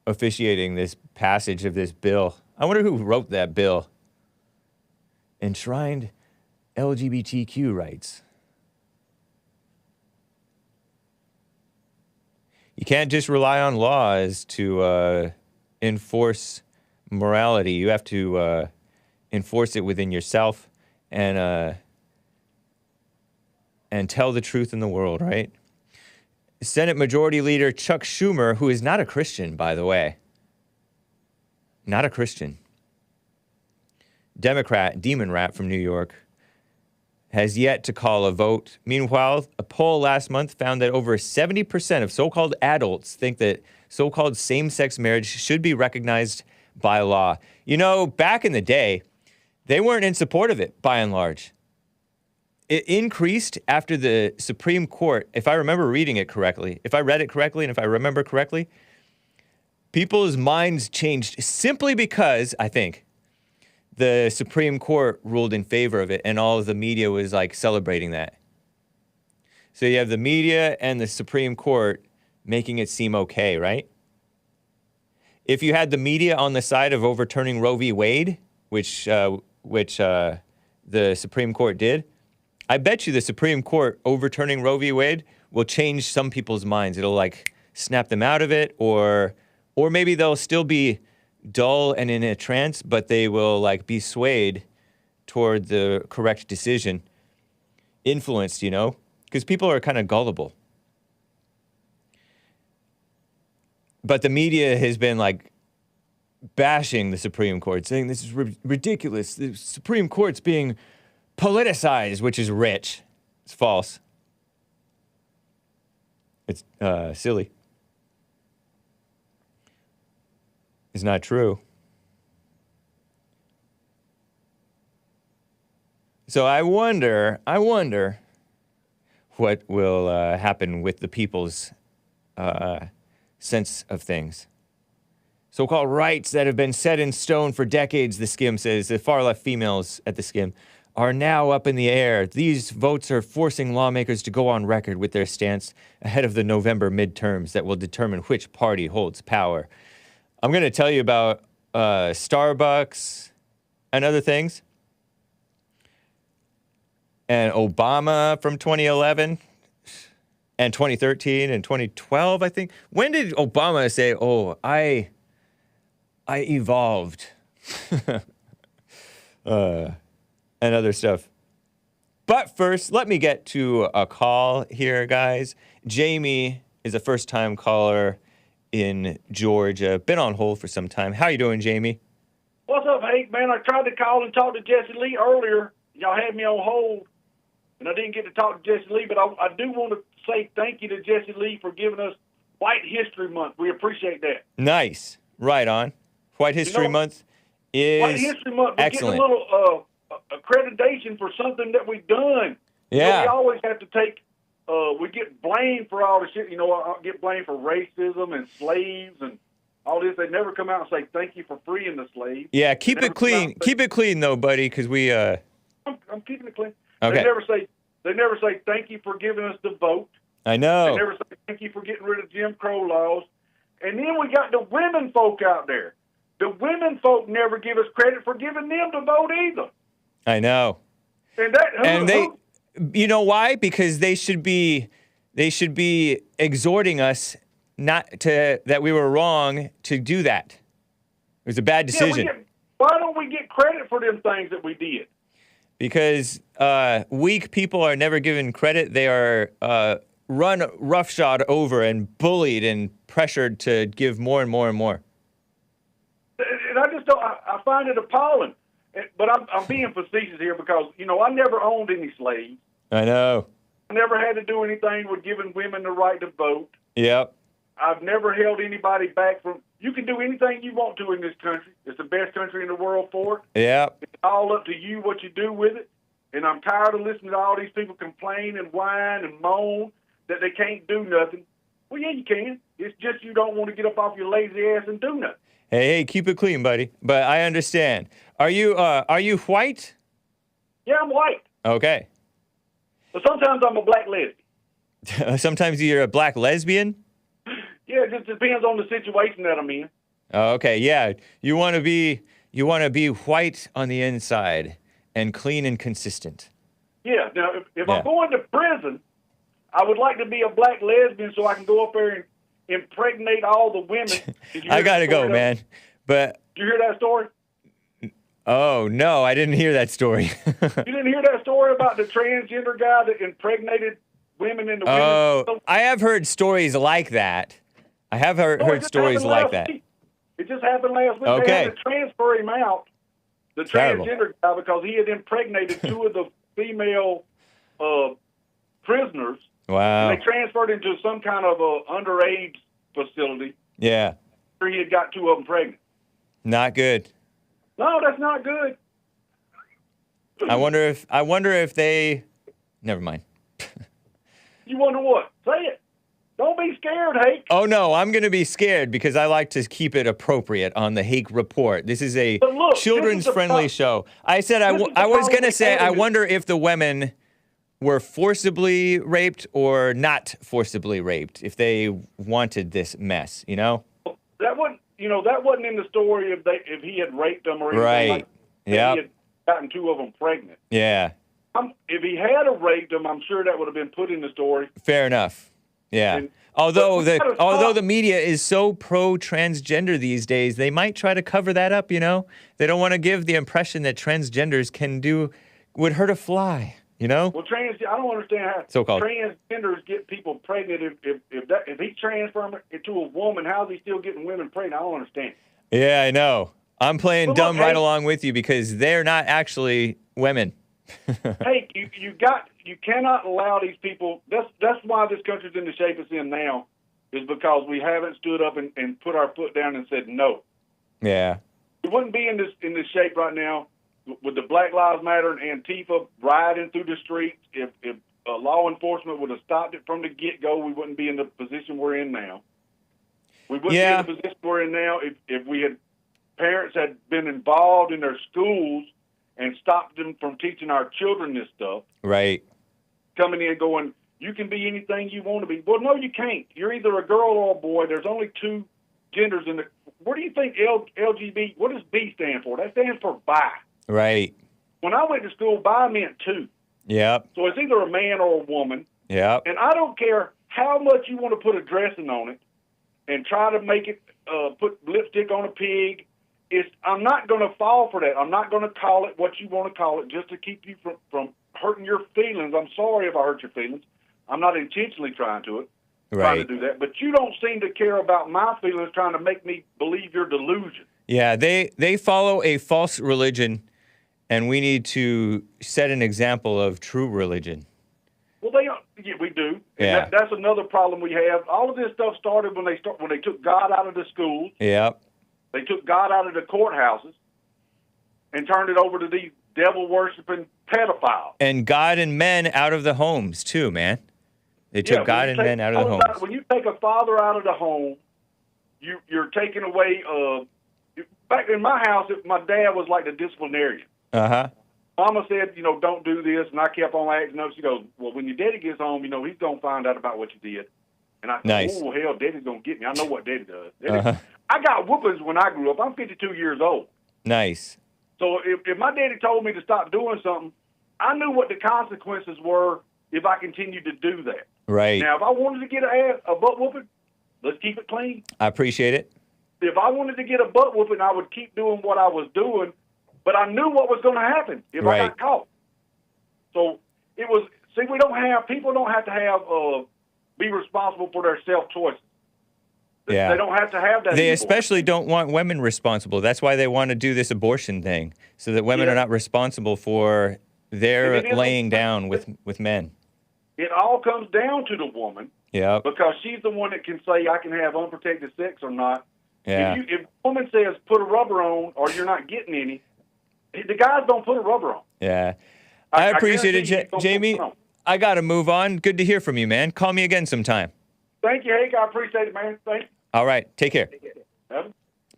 officiating this passage of this bill? I wonder who wrote that bill. Enshrined LGBTQ rights. You can't just rely on laws to enforce morality. You have to enforce it within yourself and tell the truth in the world, right? Senate Majority Leader Chuck Schumer, who is not a Christian, by the way. Not a Christian. Democrat, demon rat from New York, has yet to call a vote. Meanwhile, a poll last month found that over 70% of so-called adults think that so-called same-sex marriage should be recognized by law. You know, back in the day, they weren't in support of it, by and large. It increased after the Supreme Court, if I remember reading it correctly, if I read it correctly, and if I remember correctly, people's minds changed simply because, I think, the Supreme Court ruled in favor of it, and all of the media was, like, celebrating that. So you have the media and the Supreme Court making it seem okay, right? If you had the media on the side of overturning Roe v. Wade, which the Supreme Court did, I bet you the Supreme Court overturning Roe v. Wade will change some people's minds. It'll, like, snap them out of it, or maybe they'll still be dull and in a trance, but they will, like, be swayed toward the correct decision, influenced, you know, because people are kind of gullible. But the media has been, like, bashing the Supreme Court, saying this is ridiculous. The Supreme Court's being politicized, which is rich. It's false. It's silly. It's not true. So I wonder what will happen with the people's sense of things. So-called rights that have been set in stone for decades, the Skim says, the far-left females at the Skim, are now up in the air. These votes are forcing lawmakers to go on record with their stance ahead of the November midterms that will determine which party holds power. I'm going to tell you about Starbucks and other things. And Obama from 2011 and 2013 and 2012, I think. When did Obama say, oh, I evolved? And other stuff. But first, let me get to a call here, guys. Jamie is a first-time caller in Georgia. Been on hold for some time. How you doing, Jamie? What's up, Hake? Man, I tried to call and talk to Jesse Lee earlier. Y'all had me on hold, and I didn't get to talk to Jesse Lee, but I do want to say thank you to Jesse Lee for giving us White History Month. We appreciate that. Nice. Right on. White History Month is White History Month, we're excellent. getting a little accreditation for something that we've done. Yeah. You know, we always have to take, we get blamed for all the shit. You know, I get blamed for racism and slaves and all this. They never come out and say thank you for freeing the slaves. Yeah, keep it clean. Keep it clean, though, buddy, because we... I'm keeping it clean. Okay. They never say thank you for giving us the vote. I know. They never say thank you for getting rid of Jim Crow laws. And then we got the women folk out there. The women folk never give us credit for giving them the vote either. I know. And you know why? Because they should be exhorting us that we were wrong to do that. It was a bad decision. Yeah, why don't we get credit for them things that we did? Because weak people are never given credit. They are run roughshod over and bullied and pressured to give more and more and more. And I just don't. I find it appalling. But I'm being facetious here because, you know, I never owned any slaves. I know. I never had to do anything with giving women the right to vote. Yep. I've never held anybody back from... You can do anything you want to in this country. It's the best country in the world for it. Yep. It's all up to you what you do with it. And I'm tired of listening to all these people complain and whine and moan that they can't do nothing. Well, yeah, you can. It's just you don't want to get up off your lazy ass and do nothing. Hey, keep it clean, buddy. But I understand. Are you white? Yeah, I'm white. Okay. But sometimes I'm a black lesbian. Sometimes you're a black lesbian? Yeah, it just depends on the situation that I'm in. Oh, okay, yeah. You want to be white on the inside and clean and consistent. Yeah. Now, if I'm going to prison, I would like to be a black lesbian so I can go up there and impregnate all the women. I gotta go, man. But did you hear that story? Oh no, I didn't hear that story. You didn't hear that story about the transgender guy that impregnated women in the women's... I have heard stories like that. I have heard stories like that. Week. It just happened last week. Okay. They had to transfer him out, the transgender guy, because he had impregnated 2 of the female prisoners. Wow. And they transferred him to some kind of a underage facility. Yeah. Where he had got 2 of them pregnant. Not good. No, that's not good. I wonder if they... Never mind. You wonder what? Say it. Don't be scared, Hake. Oh, no, I'm going to be scared because I like to keep it appropriate on the Hake Report. This is a children's-friendly show. I said I was going to say I wonder if the women were forcibly raped or not forcibly raped, if they wanted this mess, you know? That wasn't in the story if he had raped them or anything like that. Yeah. He had gotten 2 of them pregnant. Yeah. If he had raped them, I'm sure that would have been put in the story. Fair enough. Yeah. And, although the media is so pro-transgender these days, they might try to cover that up, you know? They don't want to give the impression that transgenders would hurt a fly, you know? Well, I don't understand how transgenders get people pregnant. If he transformed it to a woman, how is he still getting women pregnant? I don't understand. Yeah, I know. I'm playing dumb right along with you because they're not actually women. Hey, you cannot allow these people. That's why this country's in the shape it's in now, is because we haven't stood up and put our foot down and said no. Yeah. We wouldn't be in this shape right now with the Black Lives Matter and Antifa rioting through the streets. If law enforcement would have stopped it from the get-go, we wouldn't be in the position we're in now. We wouldn't be in the position we're in now if parents had been involved in their schools and stopped them from teaching our children this stuff. Right. Coming in going, you can be anything you want to be. Well, no, you can't. You're either a girl or a boy. There's only 2 genders in the... Where do you think LGBT... What does B stand for? That stands for bi. Right. When I went to school, bi meant 2. Yep. So it's either a man or a woman. Yep. And I don't care how much you want to put a dressing on it and try to make it put lipstick on a pig. I'm not going to fall for that. I'm not going to call it what you want to call it just to keep you from hurting your feelings. I'm sorry if I hurt your feelings. I'm not intentionally trying to do that. But you don't seem to care about my feelings trying to make me believe your delusion. Yeah, they follow a false religion, and we need to set an example of true religion. Well, we do. And yeah. That's another problem we have. All of this stuff started when they took God out of the schools. Yep. They took God out of the courthouses and turned it over to these devil-worshiping pedophiles. And God and men out of the homes, too, man. They took God and men out of the homes. When you take a father out of the home, you're taking away... back in my house, my dad was like the disciplinarian. Uh-huh. Mama said, don't do this, and I kept on acting up. She goes, well, when your daddy gets home, he's going to find out about what you did. And I said, oh, hell, Daddy's going to get me. I know what Daddy does. I got whoopings when I grew up. I'm 52 years old. Nice. So if my daddy told me to stop doing something, I knew what the consequences were if I continued to do that. Right. Now, if I wanted to get a butt whooping, let's keep it clean. I appreciate it. If I wanted to get a butt whooping, I would keep doing what I was doing, but I knew what was going to happen if I got caught. So people don't have to be responsible for their self-choices. Yeah. They don't have to have that. They especially don't want women responsible. That's why they want to do this abortion thing, so that women are not responsible for their laying down with men. It all comes down to the woman. Yeah. Because she's the one that can say I can have unprotected sex or not. Yeah. If a woman says put a rubber on or you're not getting any, the guys don't put a rubber on. Yeah. I appreciate it, Jamie. I got to move on. Good to hear from you, man. Call me again sometime. Thank you, Hake. I appreciate it, man. Thanks. All right. Take care.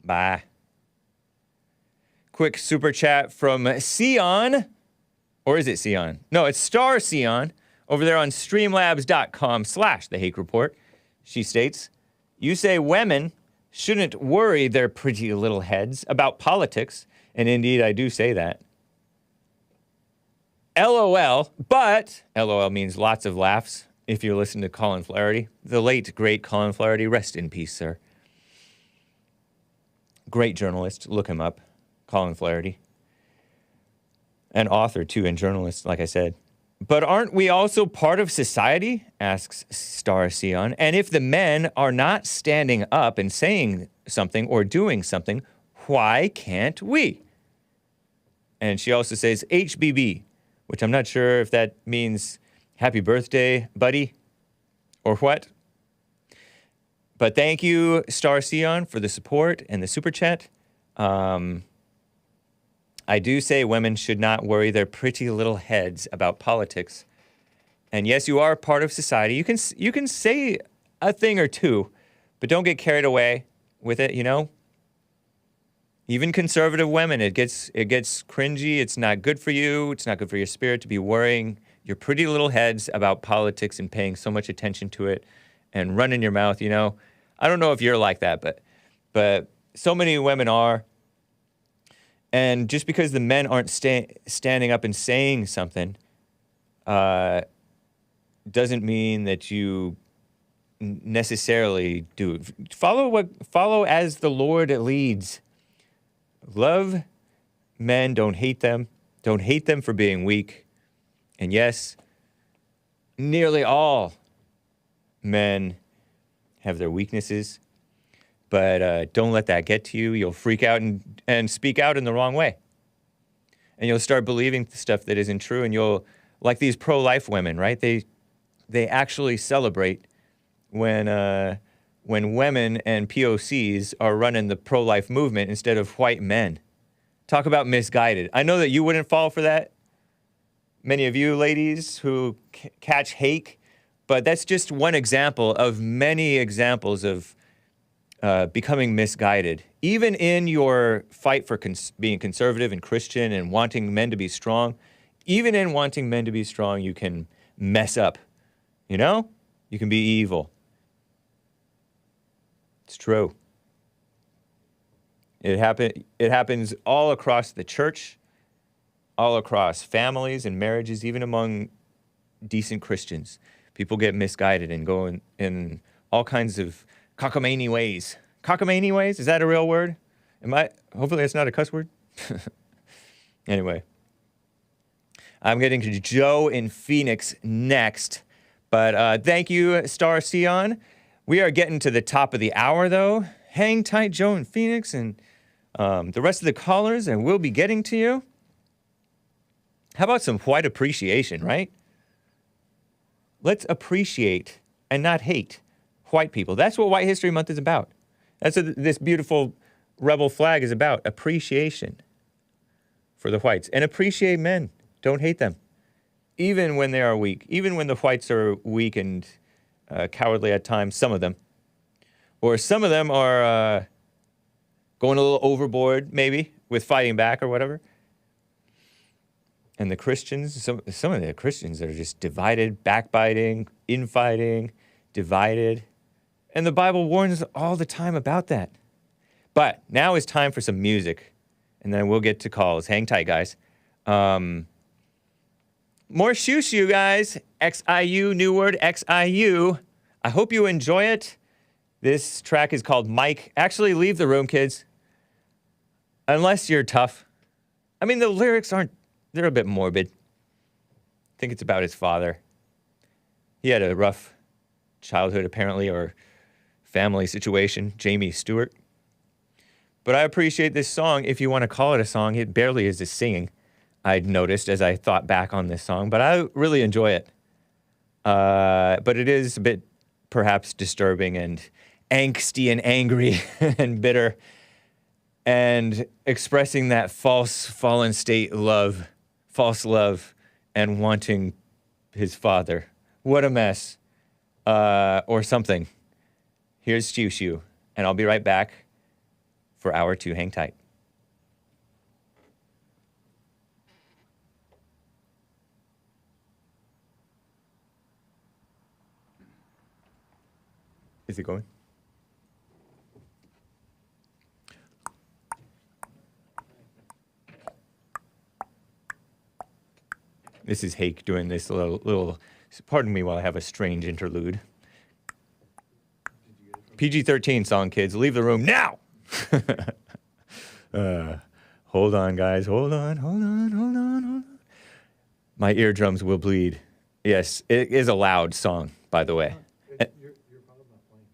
Bye. Quick super chat from Sion. Or is it Sion? No, it's Star Sion over there on streamlabs.com/The Hake Report. She states, you say women shouldn't worry their pretty little heads about politics. And indeed, I do say that. LOL, but LOL means lots of laughs. If you listen to Colin Flaherty, the late, great Colin Flaherty, rest in peace, sir. Great journalist, look him up, Colin Flaherty. An author, too, and journalist, like I said. But aren't we also part of society? Asks Star Sion. And if the men are not standing up and saying something or doing something, why can't we? And she also says HBB, which I'm not sure if that means happy birthday, buddy, or what. But thank you, Star Sion, for the support and the super chat. I do say women should not worry their pretty little heads about politics. And yes, you are part of society. You can say a thing or two, but don't get carried away with it, you know? Even conservative women, it gets cringy. It's not good for you. It's not good for your spirit to be worrying your pretty little heads about politics and paying so much attention to it and running your mouth, you know? I don't know if you're like that, but so many women are. And just because the men aren't standing up and saying something doesn't mean that you necessarily do it. Follow as the Lord leads. Love men, don't hate them. Don't hate them for being weak. And yes, nearly all men have their weaknesses. But don't let that get to you. You'll freak out and speak out in the wrong way. And you'll start believing stuff that isn't true. And you'll, like these pro-life women, right? They actually celebrate when women and POCs are running the pro-life movement instead of white men. Talk about misguided. I know that you wouldn't fall for that. Many of you ladies who catch hake. But that's just one example of many examples of becoming misguided. Even in your fight for being conservative and Christian and wanting men to be strong, even in wanting men to be strong, you can mess up. You know? You can be evil. It's true. It happens all across the church, all across families and marriages, even among decent Christians. People get misguided and go in all kinds of cockamamie ways. Cockamamie ways? Is that a real word? Hopefully it's not a cuss word. Anyway. I'm getting to Joe in Phoenix next. But thank you, Star Sion. We are getting to the top of the hour, though. Hang tight, Joe in Phoenix, and the rest of the callers, and we'll be getting to you. How about some white appreciation, right? Let's appreciate and not hate white people. That's what White History Month is about. That's what this beautiful rebel flag is about. Appreciation for the whites. And appreciate men. Don't hate them. Even when they are weak. Even when the whites are weak and cowardly at times, some of them. Or some of them are going a little overboard, maybe, with fighting back or whatever. And the Christians, some of the Christians are just divided, backbiting, infighting, divided. And the Bible warns all the time about that. But now is time for some music. And then we'll get to calls. Hang tight, guys. More Xiu Xiu, guys. XIU, new word, XIU. I hope you enjoy it. This track is called Mike. Actually, leave the room, kids. Unless you're tough. I mean, the lyrics they're a bit morbid. I think it's about his father. He had a rough childhood, apparently, or family situation, Jamie Stewart. But I appreciate this song, if you want to call it a song. It barely is a singing, I'd noticed as I thought back on this song, but I really enjoy it. But it is a bit, perhaps, disturbing and angsty and angry and bitter and expressing that false, fallen state love, false love, and wanting his father. What a mess. Or something. Here's Xiu Xiu, and I'll be right back for hour 2. Hang tight. Is it going? This is Hake doing this little pardon me while I have a strange interlude. PG-13 song, kids. Leave the room now! Hold on, guys. Hold on. My eardrums will bleed. Yes, it is a loud song, by the way. Your phone's not playing.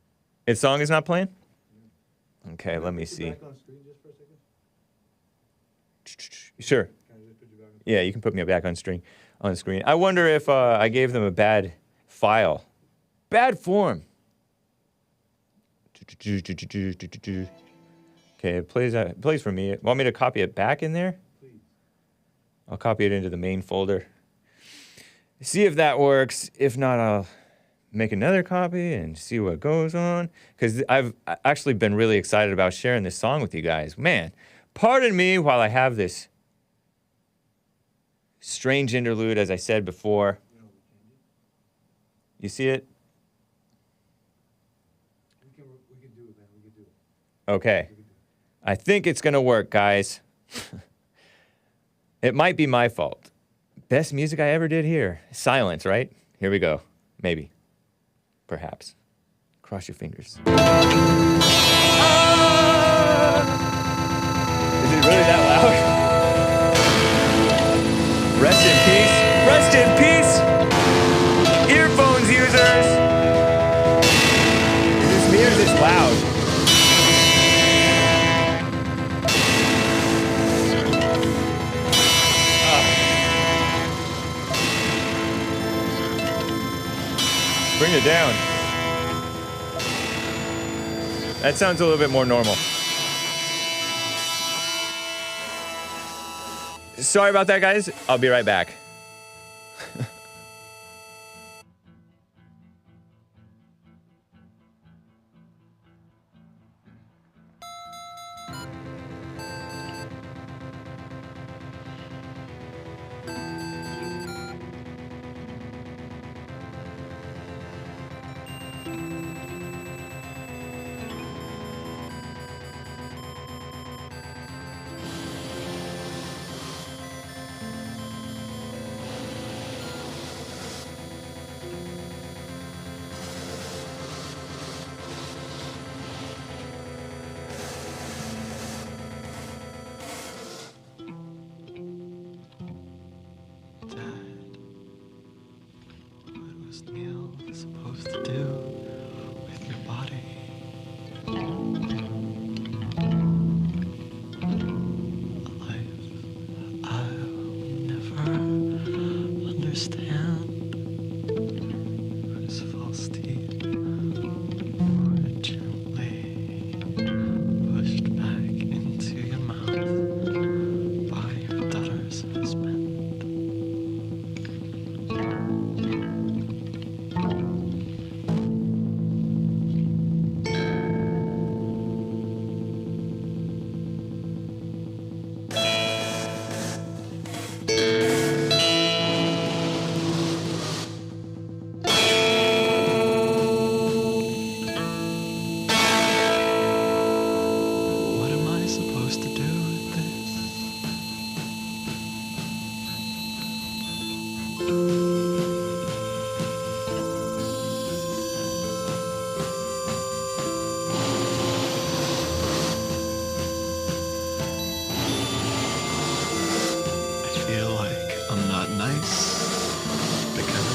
Its song is not playing? Okay, let me see. Back on screen just for a second? Sure. Can I just put you back on screen? Yeah, you can put me back on screen. I wonder if I gave them a bad file. Bad form. Okay, it plays for me. Want me to copy it back in there? Please. I'll copy it into the main folder. See if that works. If not, I'll make another copy and see what goes on. Because I've actually been really excited about sharing this song with you guys. Man, pardon me while I have this strange interlude, as I said before. You see it? We can do it, man. We can do it. Okay. I think it's going to work, guys. It might be my fault. Best music I ever did here. Silence, right? Here we go. Maybe. Perhaps. Cross your fingers. Is it really that loud? Rest in peace. Rest in peace. Earphones users. Is this me or is this loud? Bring it down. That sounds a little bit more normal. Sorry about that, guys. I'll be right back. Supposed to do with your body. A life I'll never understand. Whose false teeth were gently pushed back into your mouth by your daughter's husband.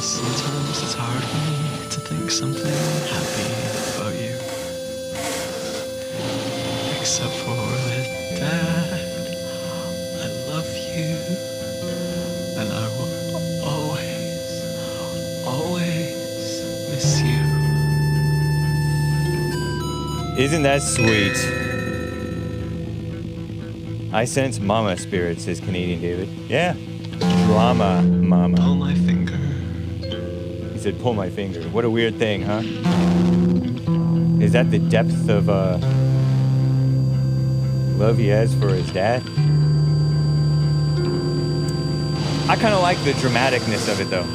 Sometimes it's hard for me to think something happy about you. Except for that, Dad, I love you. And I will always, always miss you. Isn't that sweet? I sense mama spirit, says Canadian David. Yeah. Drama, mama. Pull my finger. He said, pull my finger. What a weird thing, huh? Is that the depth of love he has for his dad? I kind of like the dramaticness of it, though.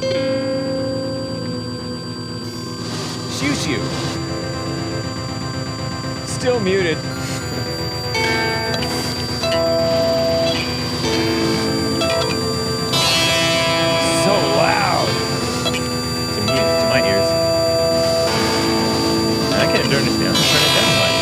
Xiu Xiu. Still muted. So loud to me, to my ears. I can't turn it down. Turn it down much.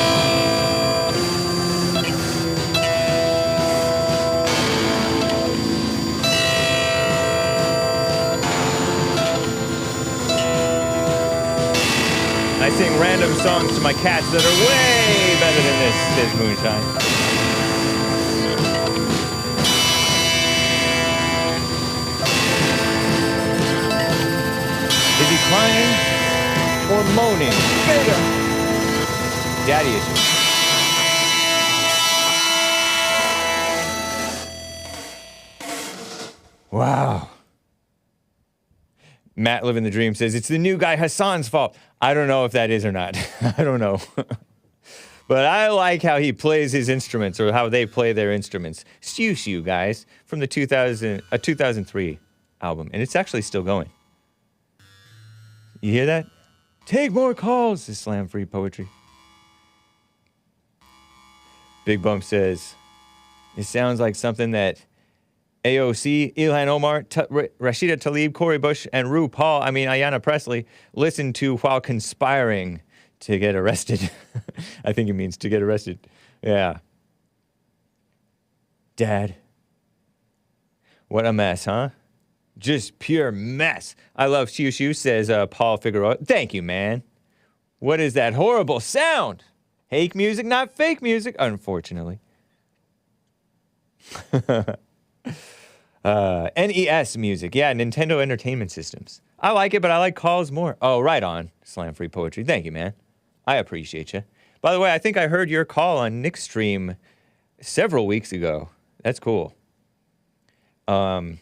random songs to my cats that are way better than this, says Moonshine. Is he crying or moaning? Beta. Daddy issues. Wow. Matt Living the Dream says, it's the new guy Hassan's fault. I don't know if that is or not. I don't know. But I like how he plays his instruments, or how they play their instruments. Xiu Xiu, guys, from the 2003 album. And it's actually still going. You hear that? Take more calls, is Slam Free Poetry. Big Bump says, it sounds like something that AOC, Ilhan Omar, Rashida Tlaib, Corey Bush, and Ayanna Pressley listened to while conspiring to get arrested. I think it means to get arrested. Yeah. Dad. What a mess, huh? Just pure mess. I love Xiu Xiu, says Paul Figueroa. Thank you, man. What is that horrible sound? Hake music, not fake music, unfortunately. NES music. Yeah, Nintendo Entertainment Systems. I like it, but I like calls more. Oh, right on. Slam Free Poetry. Thank you, man. I appreciate you. By the way, I think I heard your call on Nick's stream several weeks ago. That's cool. Well,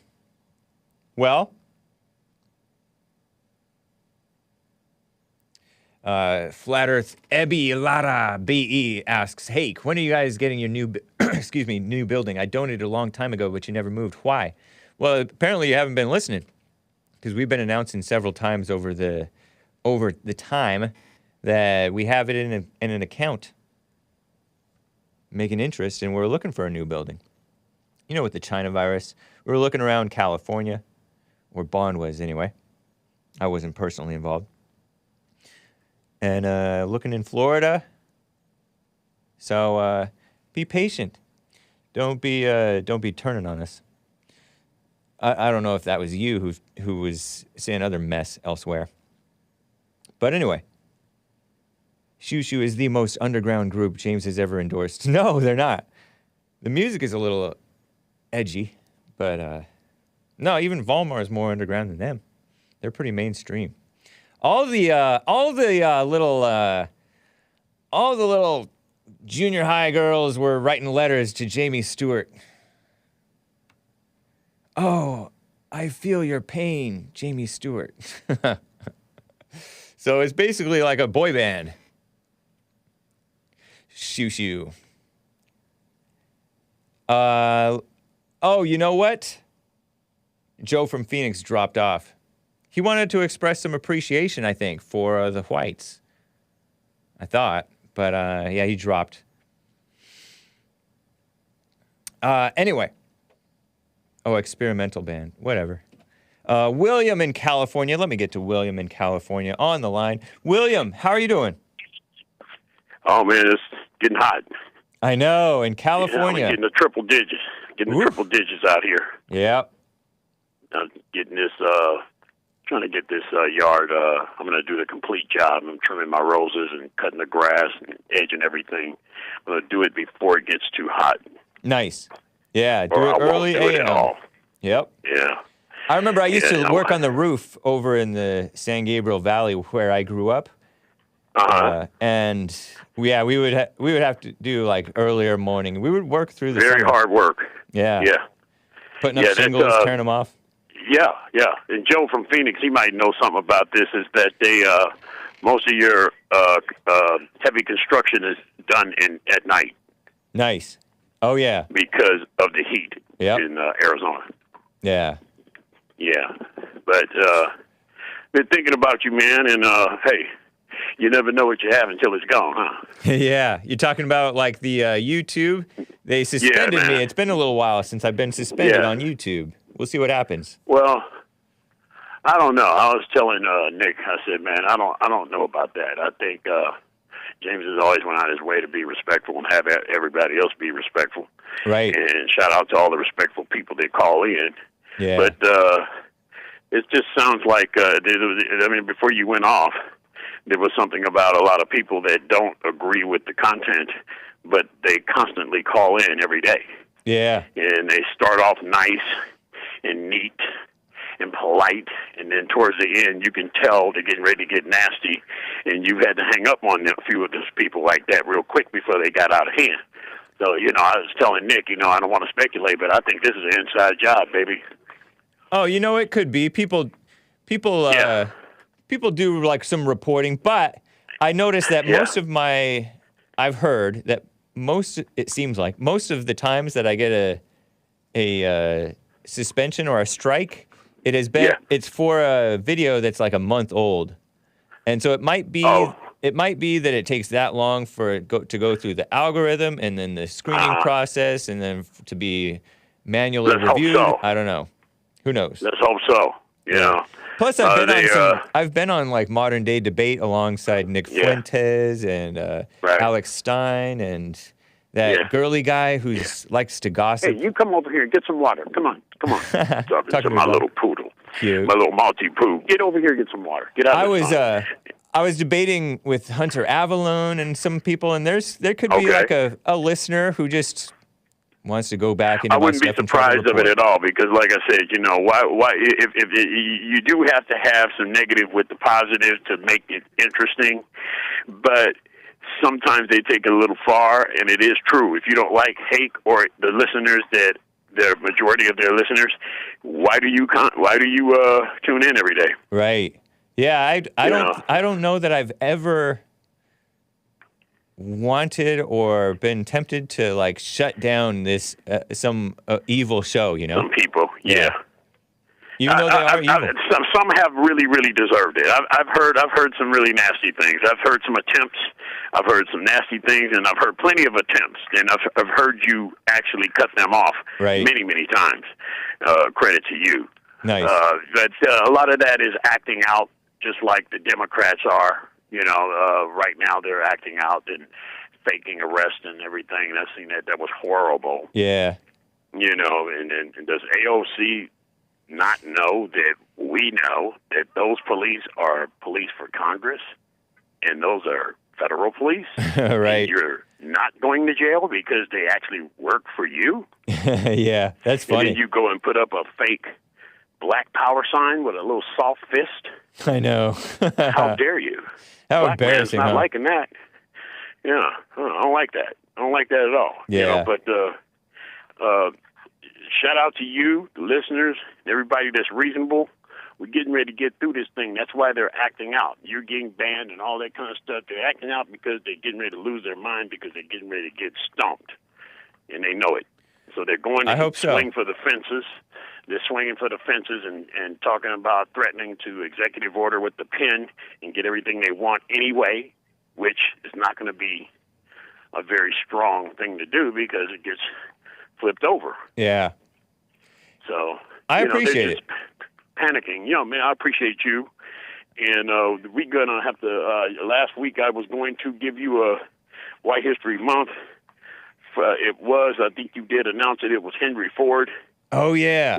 Flat Earth Ebby Lara BE asks, Hake, when are you guys getting your new, new building? I donated a long time ago, but you never moved. Why? Well, apparently you haven't been listening, because we've been announcing several times over the time that we have it in an account, making interest, and we're looking for a new building. You know, with the China virus, we were looking around California, or Bond was anyway. I wasn't personally involved. And looking in Florida. So be patient. Don't be turning on us. I don't know if that was you who was saying other mess elsewhere. But anyway, Xiu Xiu is the most underground group James has ever endorsed. No, they're not. The music is a little edgy, but no, even Volmar is more underground than them. They're pretty mainstream. All the little junior high girls were writing letters to Jamie Stewart. Oh, I feel your pain, Jamie Stewart. So it's basically like a boy band. Xiu Xiu. Oh, you know what? Joe from Phoenix dropped off. He wanted to express some appreciation, I think, for the whites. I thought. But, yeah, he dropped. Anyway. Oh, experimental band. Whatever. William in California. Let me get to William in California on the line. William, how are you doing? Oh, man, it's getting hot. I know, in California. Yeah, I'm getting the triple digits. Getting the triple digits out here. Yep. I'm getting this, trying to get this yard. I'm going to do the complete job. I'm trimming my roses and cutting the grass and edging everything. I'm going to do it before it gets too hot. Nice. Yeah, do it early AM. Yep. Yeah. I remember I used to work on the roof over in the San Gabriel Valley where I grew up. And yeah, we would have to do like earlier morning. We would work through the very summer. Hard work. Yeah. Yeah. Putting up shingles, tearing them off. Yeah, yeah. And Joe from Phoenix, he might know something about this. Is that they most of your heavy construction is done at night. Nice. Oh yeah. Because of the heat in Arizona. Yeah. Yeah. But been thinking about you, man, and hey, you never know what you have until it's gone, huh? Yeah. You're talking about like the YouTube? They suspended me. It's been a little while since I've been suspended on YouTube. We'll see what happens. Well, I don't know. I was telling Nick, I said, man, I don't know about that. I think James has always went out his way to be respectful and have everybody else be respectful. Right. And shout out to all the respectful people that call in. Yeah. But it just sounds like, I mean, before you went off, there was something about a lot of people that don't agree with the content, but they constantly call in every day. Yeah. And they start off nice and neat and polite, and then towards the end, you can tell they're getting ready to get nasty, and you had to hang up on a few of those people like that real quick before they got out of hand. So, I was telling Nick, I don't want to speculate, but I think this is an inside job, baby. Oh, it could be. People do like some reporting, but I noticed that I've heard that it seems like most of the times that I get a suspension or a strike, it's for a video that's like a month old. And so it might be that it takes that long for it to go through the algorithm and then the screening process and then to be manually reviewed. Hope so. I don't know. Who knows? Let's hope so. Yeah. Plus, I've been on like Modern Day Debate alongside Nick Fuentes and Alex Stein and that girly guy who likes to gossip. Hey, you come over here and get some water. Come on. Talking to my little poodle. Cute. My little Maltese-poo. Get over here and get some water. Get out of the sun. I was debating with Hunter Avalone and some people, and there could be like a listener who just wants to go back into I wouldn't be surprised of it at all because, like I said, why if you do have to have some negative with the positive to make it interesting, but sometimes they take it a little far, and it is true. If you don't like Hake or the listeners that the majority of their listeners, why do you tune in every day? Right. Yeah. I don't know that I've ever wanted or been tempted to like shut down this some evil show, Some people, yeah. Even though they are evil. Some have really, really deserved it. I've heard some really nasty things. I've heard some attempts. I've heard some nasty things, and I've heard plenty of attempts. And I've heard you actually cut them off many, many times. Credit to you. Nice. But a lot of that is acting out, just like the Democrats are. Right now they're acting out and faking arrest and everything. I've seen that was horrible. Yeah. And does AOC not know that we know that those police are police for Congress and those are federal police? Right. And you're not going to jail because they actually work for you? Yeah, that's funny. And then you go and put up a fake Black Power sign with a little soft fist? I know. How dare you? How Black embarrassing, man's not liking that. Yeah, I don't like that. I don't like that at all. Yeah. But shout out to you, the listeners, everybody that's reasonable. We're getting ready to get through this thing. That's why they're acting out. You're getting banned and all that kind of stuff. They're acting out because they're getting ready to lose their mind because they're getting ready to get stomped. And they know it. So they're going to swing for the fences. They're swinging for the fences and talking about threatening to executive order with the pen and get everything they want anyway, which is not going to be a very strong thing to do because it gets flipped over. Yeah. So I appreciate it. Panicking. Man, I appreciate you. And we're going to have to, last week I was going to give you a White History Month. I think you did announce it. It was Henry Ford. Oh, yeah.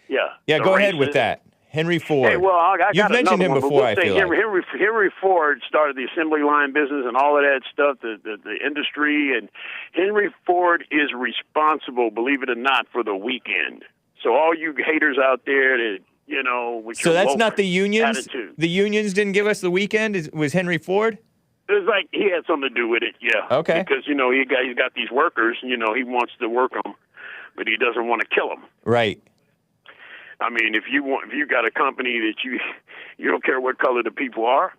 Yeah, go ahead with that. Henry Ford. Hey, well, You've mentioned him before, I feel like. Henry Ford started the assembly line business and all of that stuff, the industry, and Henry Ford is responsible, believe it or not, for the weekend. So all you haters out there that, with so that's not the unions? Attitude. The unions didn't give us the weekend? It was Henry Ford? It's like he had something to do with it, yeah. Okay. Because, he's got these workers, he wants to work them, but he doesn't want to kill them. Right. I mean, if you got a company that you don't care what color the people are,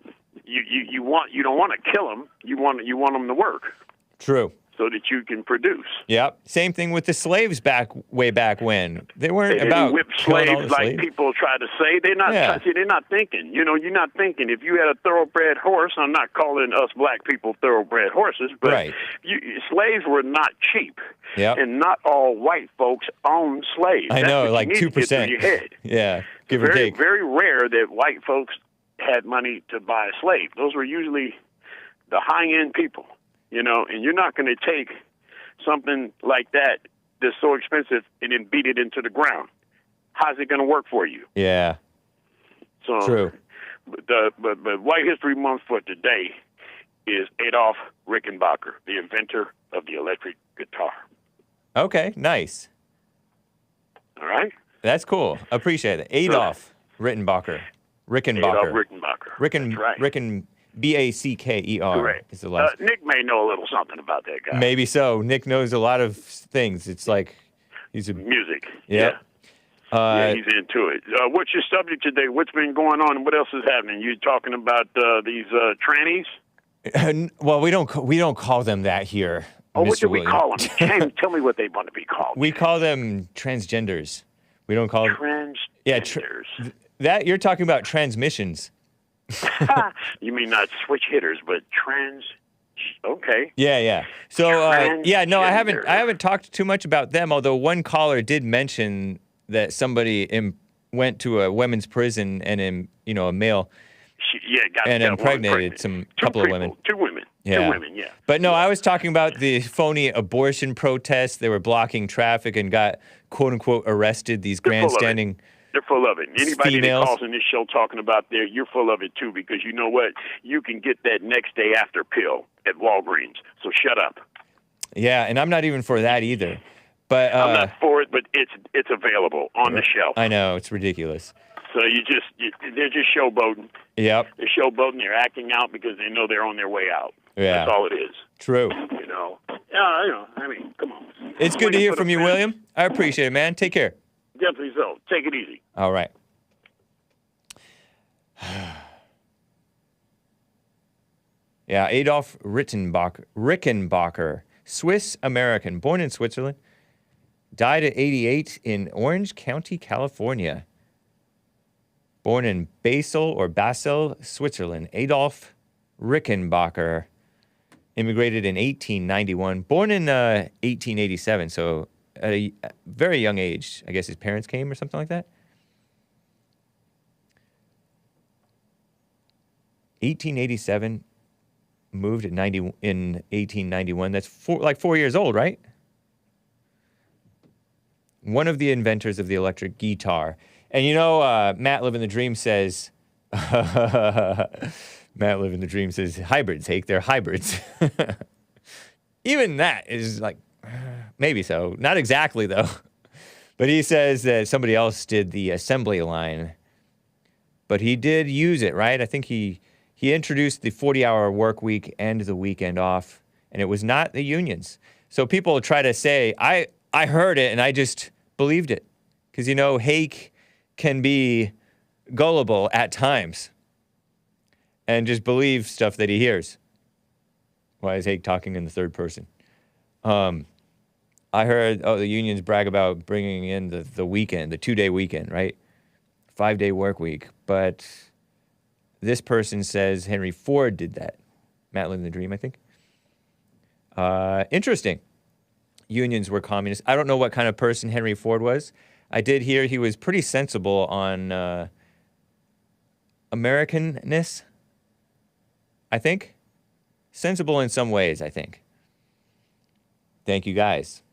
you don't want to kill them. You want them to work. True. So that you can produce. Yep. Same thing with the slaves way back when. They weren't about whip slaves like people try to say. They're not. They're not thinking. You're not thinking. If you had a thoroughbred horse, I'm not calling us black people thoroughbred horses, but slaves were not cheap. Yep. And not all white folks own slaves. I know, like 2%. Your head. Yeah, give or take. Very rare that white folks had money to buy a slave. Those were usually the high-end people, and you're not going to take something like that that's so expensive and then beat it into the ground. How's it going to work for you? Yeah. So, true. But White History Month for today is Adolf Rickenbacker, the inventor of the electric guitar. Okay, nice. All right? That's cool. Appreciate it. Adolf Rickenbacker. Adolf Rickenbacker. That's right. Ricken, B-A-C-K-E-R. Correct. Is the last. Nick may know a little something about that guy. Maybe so. Nick knows a lot of things. It's like he's a... Music. Yep. Yeah, he's into it. What's your subject today? What's been going on, and what else is happening? You talking about these trannies? Well, we don't call them that here. Oh, Mr. what do we William. call them? Tell me what they want to be called. We call them transgenders. We don't call them transgenders. That you're talking about transmissions. You mean not switch hitters, but trans? Okay. Yeah. So no, I haven't talked too much about them. Although one caller did mention that somebody went to a women's prison and a male. Got impregnated couple of women. Two women. But no, I was talking about the phony abortion protests. They were blocking traffic and got quote unquote arrested. These grandstanding. They're full of it. Anybody females. that calls in this show talking about you're full of it too, because you know what? You can get that next day after pill at Walgreens. So shut up. Yeah, and I'm not even for that either. But I'm not for it, but it's available on the shelf. I know, it's ridiculous. So they're just showboating. Yep. They're showboating. They're acting out because they know they're on their way out. Yeah. That's all it is. True. Yeah, I mean, come on. It's good to hear from you, William. I appreciate it, man. Take care. Definitely so. Take it easy. All right. Yeah, Adolf Rickenbacker, Swiss-American, born in Switzerland, died at 88 in Orange County, California. Born in Basel, Switzerland, Adolf Rickenbacker immigrated in 1891, born in 1887, so at a very young age. I guess his parents came or something like that. 1887, moved in 1891. That's 4 years old, right? One of the inventors of the electric guitar. And Matt Living the Dream says, hybrids, Hake, they're hybrids. Even that is like, maybe so. Not exactly, though. But he says that somebody else did the assembly line. But he did use it, right? I think he introduced the 40-hour work week and the weekend off, and it was not the unions. So people try to say, I heard it, and I just believed it. Because, Hake can be gullible at times and just believe stuff that he hears. Why is Hake talking in the third person? I heard, the unions brag about bringing in the weekend, the 2-day weekend, right? 5-day work week. But this person says Henry Ford did that. Matt Living the Dream, I think. Interesting. Unions were communists. I don't know what kind of person Henry Ford was. I did hear he was pretty sensible on Americanness, I think. Sensible in some ways, I think. Thank you, guys.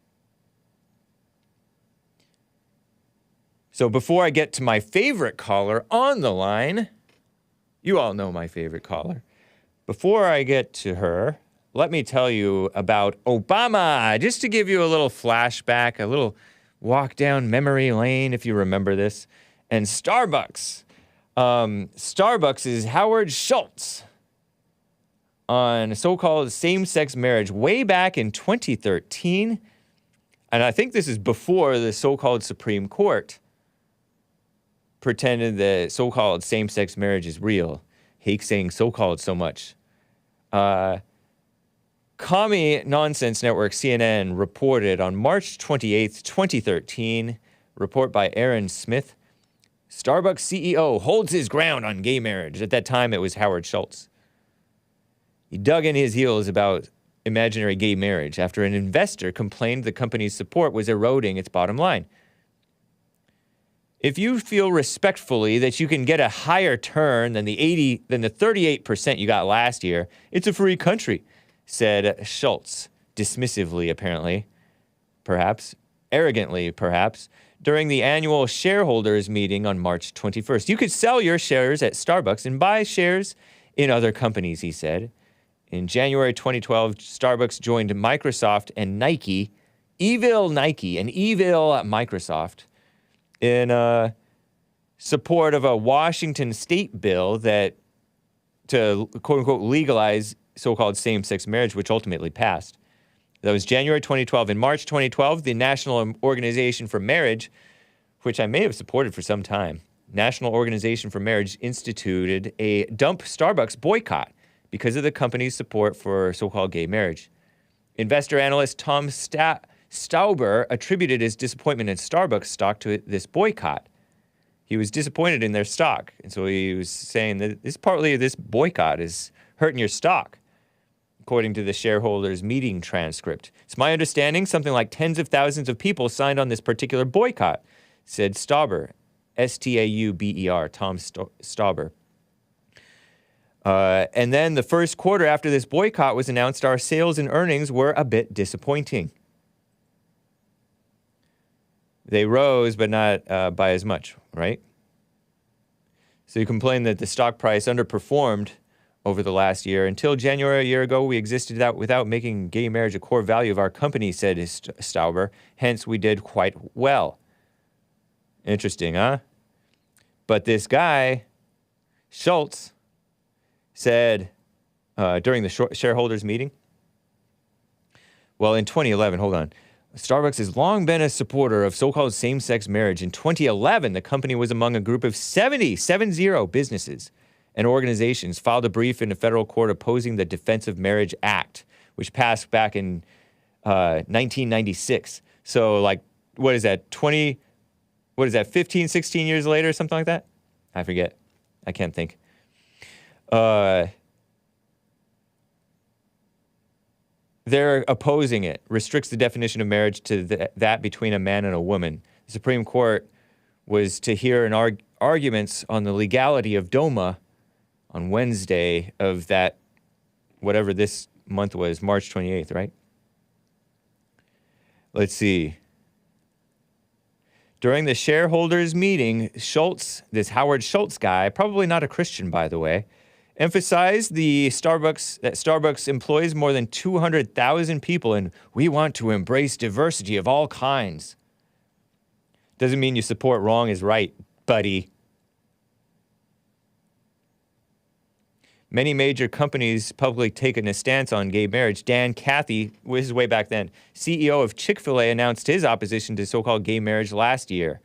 So before I get to my favorite caller on the line, you all know my favorite caller. Before I get to her, let me tell you about Obama, just to give you a little flashback, a little walk down memory lane, if you remember this. And Starbucks. Starbucks is Howard Schultz on so-called same-sex marriage way back in 2013. And I think this is before the so-called Supreme Court pretended that so-called same-sex marriage is real. Hake saying so-called so much. Commie Nonsense Network, CNN, reported on March 28th, 2013, report by Aaron Smith, Starbucks CEO holds his ground on gay marriage. At that time, it was Howard Schultz. He dug in his heels about imaginary gay marriage after an investor complained the company's support was eroding its bottom line. If you feel respectfully that you can get a higher turn than the 38% you got last year, it's a free country, said Schultz, dismissively apparently, perhaps. arrogantly perhaps, during the annual shareholders meeting on March 21st. You could sell your shares at Starbucks and buy shares in other companies, he said. In January 2012, Starbucks joined Microsoft and Nike, evil Nike and evil Microsoft, in support of a Washington state bill that to quote-unquote legalize so-called same-sex marriage, which ultimately passed. That was January 2012. In March 2012, the National Organization for Marriage, which I may have supported for some time, National Organization for Marriage instituted a dump Starbucks boycott because of the company's support for so-called gay marriage. Investor analyst Tom Stauber attributed his disappointment in Starbucks stock to this boycott. He was disappointed in their stock, and so he was saying that this boycott is hurting your stock, according to the shareholders' meeting transcript. It's my understanding something like tens of thousands of people signed on this particular boycott, said Stauber, S-T-A-U-B-E-R, Tom Stauber. And then the first quarter after this boycott was announced, our sales and earnings were a bit disappointing. They rose, but not by as much, right? So you complain that the stock price underperformed over the last year. Until January a year ago, we existed without making gay marriage a core value of our company, said Stauber. Hence, we did quite well. Interesting, huh? But this guy, Schultz, said during the shareholders meeting, well, in 2011, hold on, Starbucks has long been a supporter of so-called same-sex marriage. In 2011, the company was among a group of 70 businesses and organizations filed a brief in a federal court opposing the Defense of Marriage Act, which passed back in 1996. So, like, what is that, 15, 16 years later, something like that? I forget. I can't think. They're opposing it, restricts the definition of marriage to that between a man and a woman. The Supreme Court was to hear arguments on the legality of DOMA on Wednesday of that, whatever this month was, March 28th, right? Let's see. During the shareholders meeting, Schultz, this Howard Schultz guy, probably not a Christian, by the way, emphasized that Starbucks employs more than 200,000 people, and we want to embrace diversity of all kinds. Doesn't mean you support wrong is right, buddy. Many major companies publicly taken a stance on gay marriage. Dan Cathy, this is way back then, CEO of Chick-fil-A, announced his opposition to so-called gay marriage last year.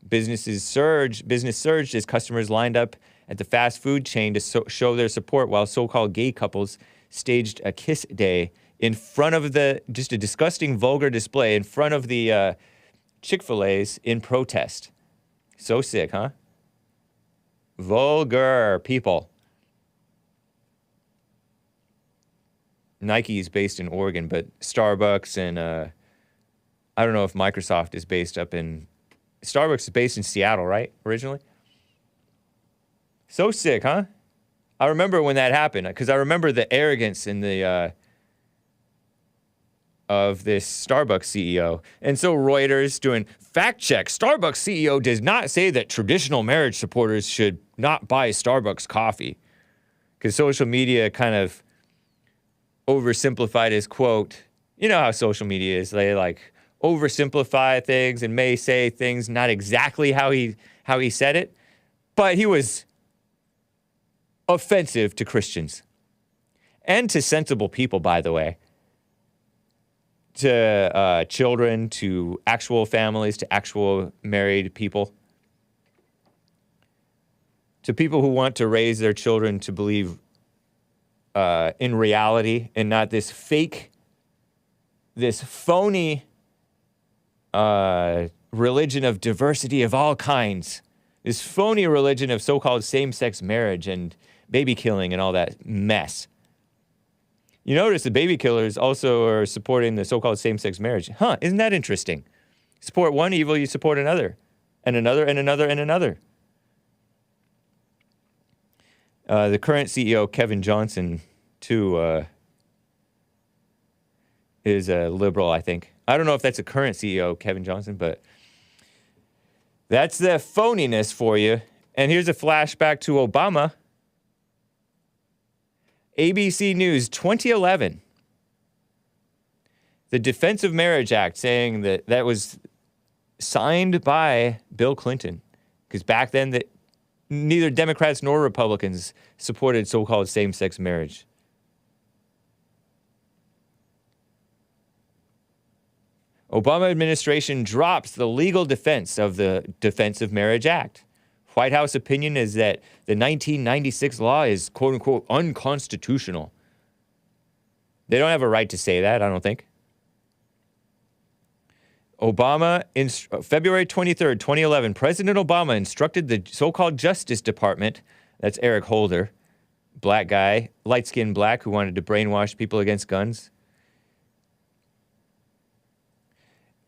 Business surged as customers lined up at the fast food chain to show their support while so-called gay couples staged a kiss day in front of just a disgusting, vulgar display in front of the Chick-fil-A's in protest. So sick, huh? Vulgar people. Nike is based in Oregon, but Starbucks and I don't know if Microsoft is based up in... Starbucks is based in Seattle, right, originally? So sick, huh? I remember when that happened, because I remember the arrogance in the of this Starbucks CEO. And so Reuters doing fact check. Starbucks CEO does not say that traditional marriage supporters should not buy Starbucks coffee. Because social media kind of oversimplified his quote. You know how social media is. They like oversimplify things and may say things not exactly how he said it. But he was offensive to Christians and to sensible people, by the way, to children, to actual families, to actual married people, to people who want to raise their children to believe in reality and not this fake, this phony religion of diversity of all kinds, this phony religion of so-called same-sex marriage and baby killing and all that mess. You notice the baby killers also are supporting the so-called same-sex marriage. Huh, isn't that interesting? Support one evil, you support another, and another, and another, and another. The current CEO, Kevin Johnson, too, is a liberal, I think. I don't know if that's a current CEO, Kevin Johnson, but that's the phoniness for you. And here's a flashback to Obama. ABC News 2011. The Defense of Marriage Act, saying that was signed by Bill Clinton. Because back then, neither Democrats nor Republicans supported so-called same-sex marriage. Obama administration drops the legal defense of the Defense of Marriage Act. White House opinion is that the 1996 law is, quote-unquote, unconstitutional. They don't have a right to say that, I don't think. Obama, February 23rd, 2011, President Obama instructed the so-called Justice Department, that's Eric Holder, black guy, light-skinned black who wanted to brainwash people against guns,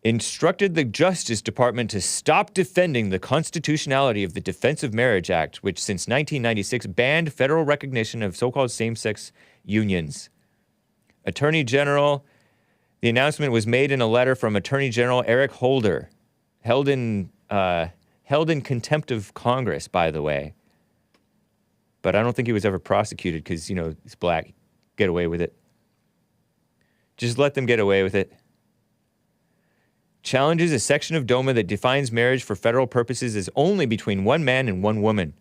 instructed the Justice Department to stop defending the constitutionality of the Defense of Marriage Act, which since 1996 banned federal recognition of so-called same-sex unions. Attorney General, the announcement was made in a letter from Attorney General Eric Holder, held in contempt of Congress, by the way. But I don't think he was ever prosecuted because, you know, he's black. Get away with it. Just let them get away with it. Challenges a section of DOMA that defines marriage for federal purposes as only between one man and one woman.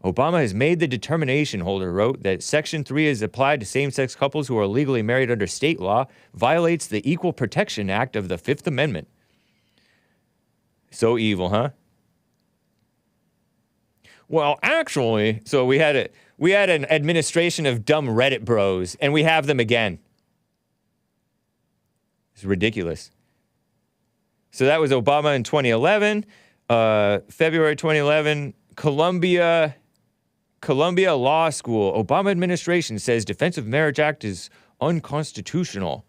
Obama has made the determination, Holder wrote, that Section 3 is applied to same-sex couples who are legally married under state law, violates the Equal Protection Act of the Fifth Amendment. So evil, huh? Well, actually, so we had an administration of dumb Reddit bros, and we have them again. It's ridiculous. So that was Obama in 2011. February 2011, Columbia Law School. Obama administration says Defense of Marriage Act is unconstitutional.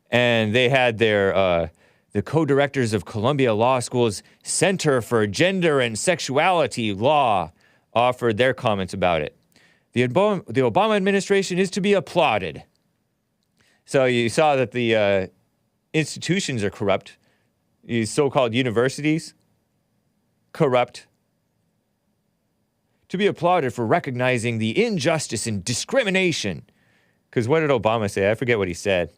And they had the co-directors of Columbia Law School's Center for Gender and Sexuality Law offered their comments about it. The Obama administration is to be applauded. So you saw that the institutions are corrupt. These so-called universities, corrupt. To be applauded for recognizing the injustice and discrimination. Because what did Obama say? I forget what he said.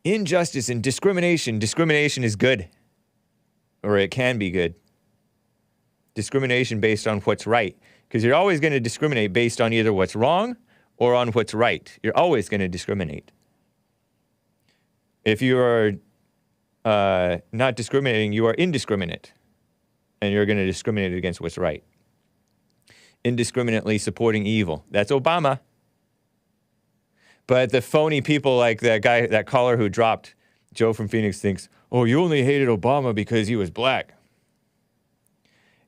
Injustice and discrimination. Discrimination is good. Or it can be good. Discrimination based on what's right. Because you're always going to discriminate based on either what's wrong or on what's right. You're always going to discriminate. If you are not discriminating, you are indiscriminate. And you're going to discriminate against what's right. Indiscriminately supporting evil. That's Obama. But the phony people like that guy, that caller who dropped, Joe from Phoenix, thinks, oh, you only hated Obama because he was black.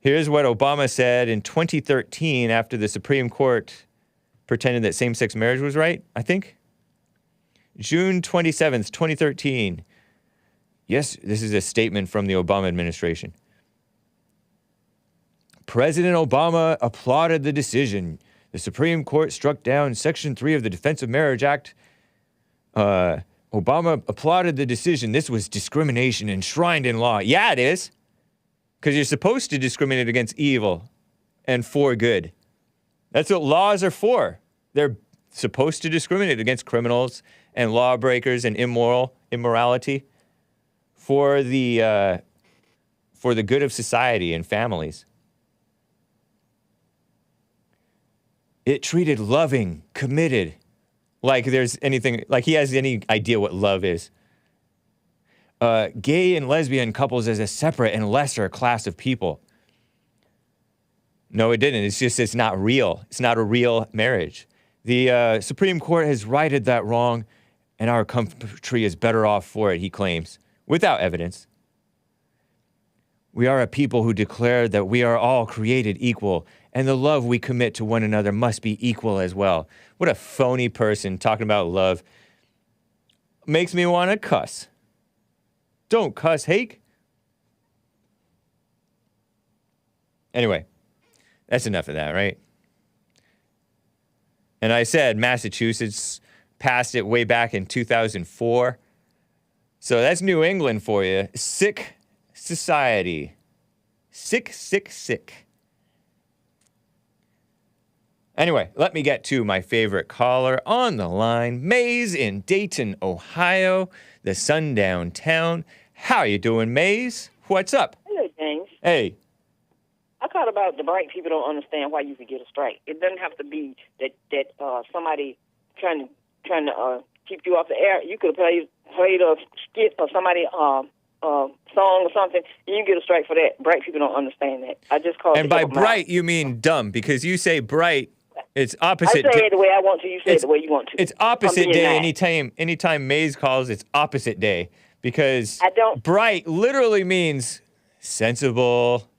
Here's what Obama said in 2013 after the Supreme Court pretended that same-sex marriage was right, I think. June 27th, 2013. Yes, this is a statement from the Obama administration. President Obama applauded the decision. The Supreme Court struck down Section 3 of the Defense of Marriage Act. Obama applauded the decision. This was discrimination enshrined in law. Yeah, it is. Because you're supposed to discriminate against evil and for good. That's what laws are for. They're supposed to discriminate against criminals and lawbreakers and immorality for the good of society and families. It treated loving, committed, like there's anything, like he has any idea what love is. Gay and lesbian couples as a separate and lesser class of people. No, it didn't. It's just, it's not real. It's not a real marriage. The Supreme Court has righted that wrong, and our country is better off for it, he claims, without evidence. We are a people who declare that we are all created equal, and the love we commit to one another must be equal as well. What a phony person talking about love. Makes me want to cuss. Don't cuss, Hake. Anyway, that's enough of that, right? And I said Massachusetts passed it way back in 2004. So that's New England for you. Sick society. Sick, sick, sick. Anyway, let me get to my favorite caller on the line. Maze in Dayton, Ohio, the sundown town. How you doing, Maze? What's up? Hello, James. Hey. I thought about the bright people don't understand why you could get a strike. It doesn't have to be that somebody trying to keep you off the air. You could have played a skit or somebody song or something, and you get a strike for that. Bright people don't understand that. I just call it. And by bright, you mean dumb, because you say bright. It's opposite. I say it the way I want to. You say it the way you want to. It's opposite day anytime Maze calls, it's opposite day. Because bright literally means sensible,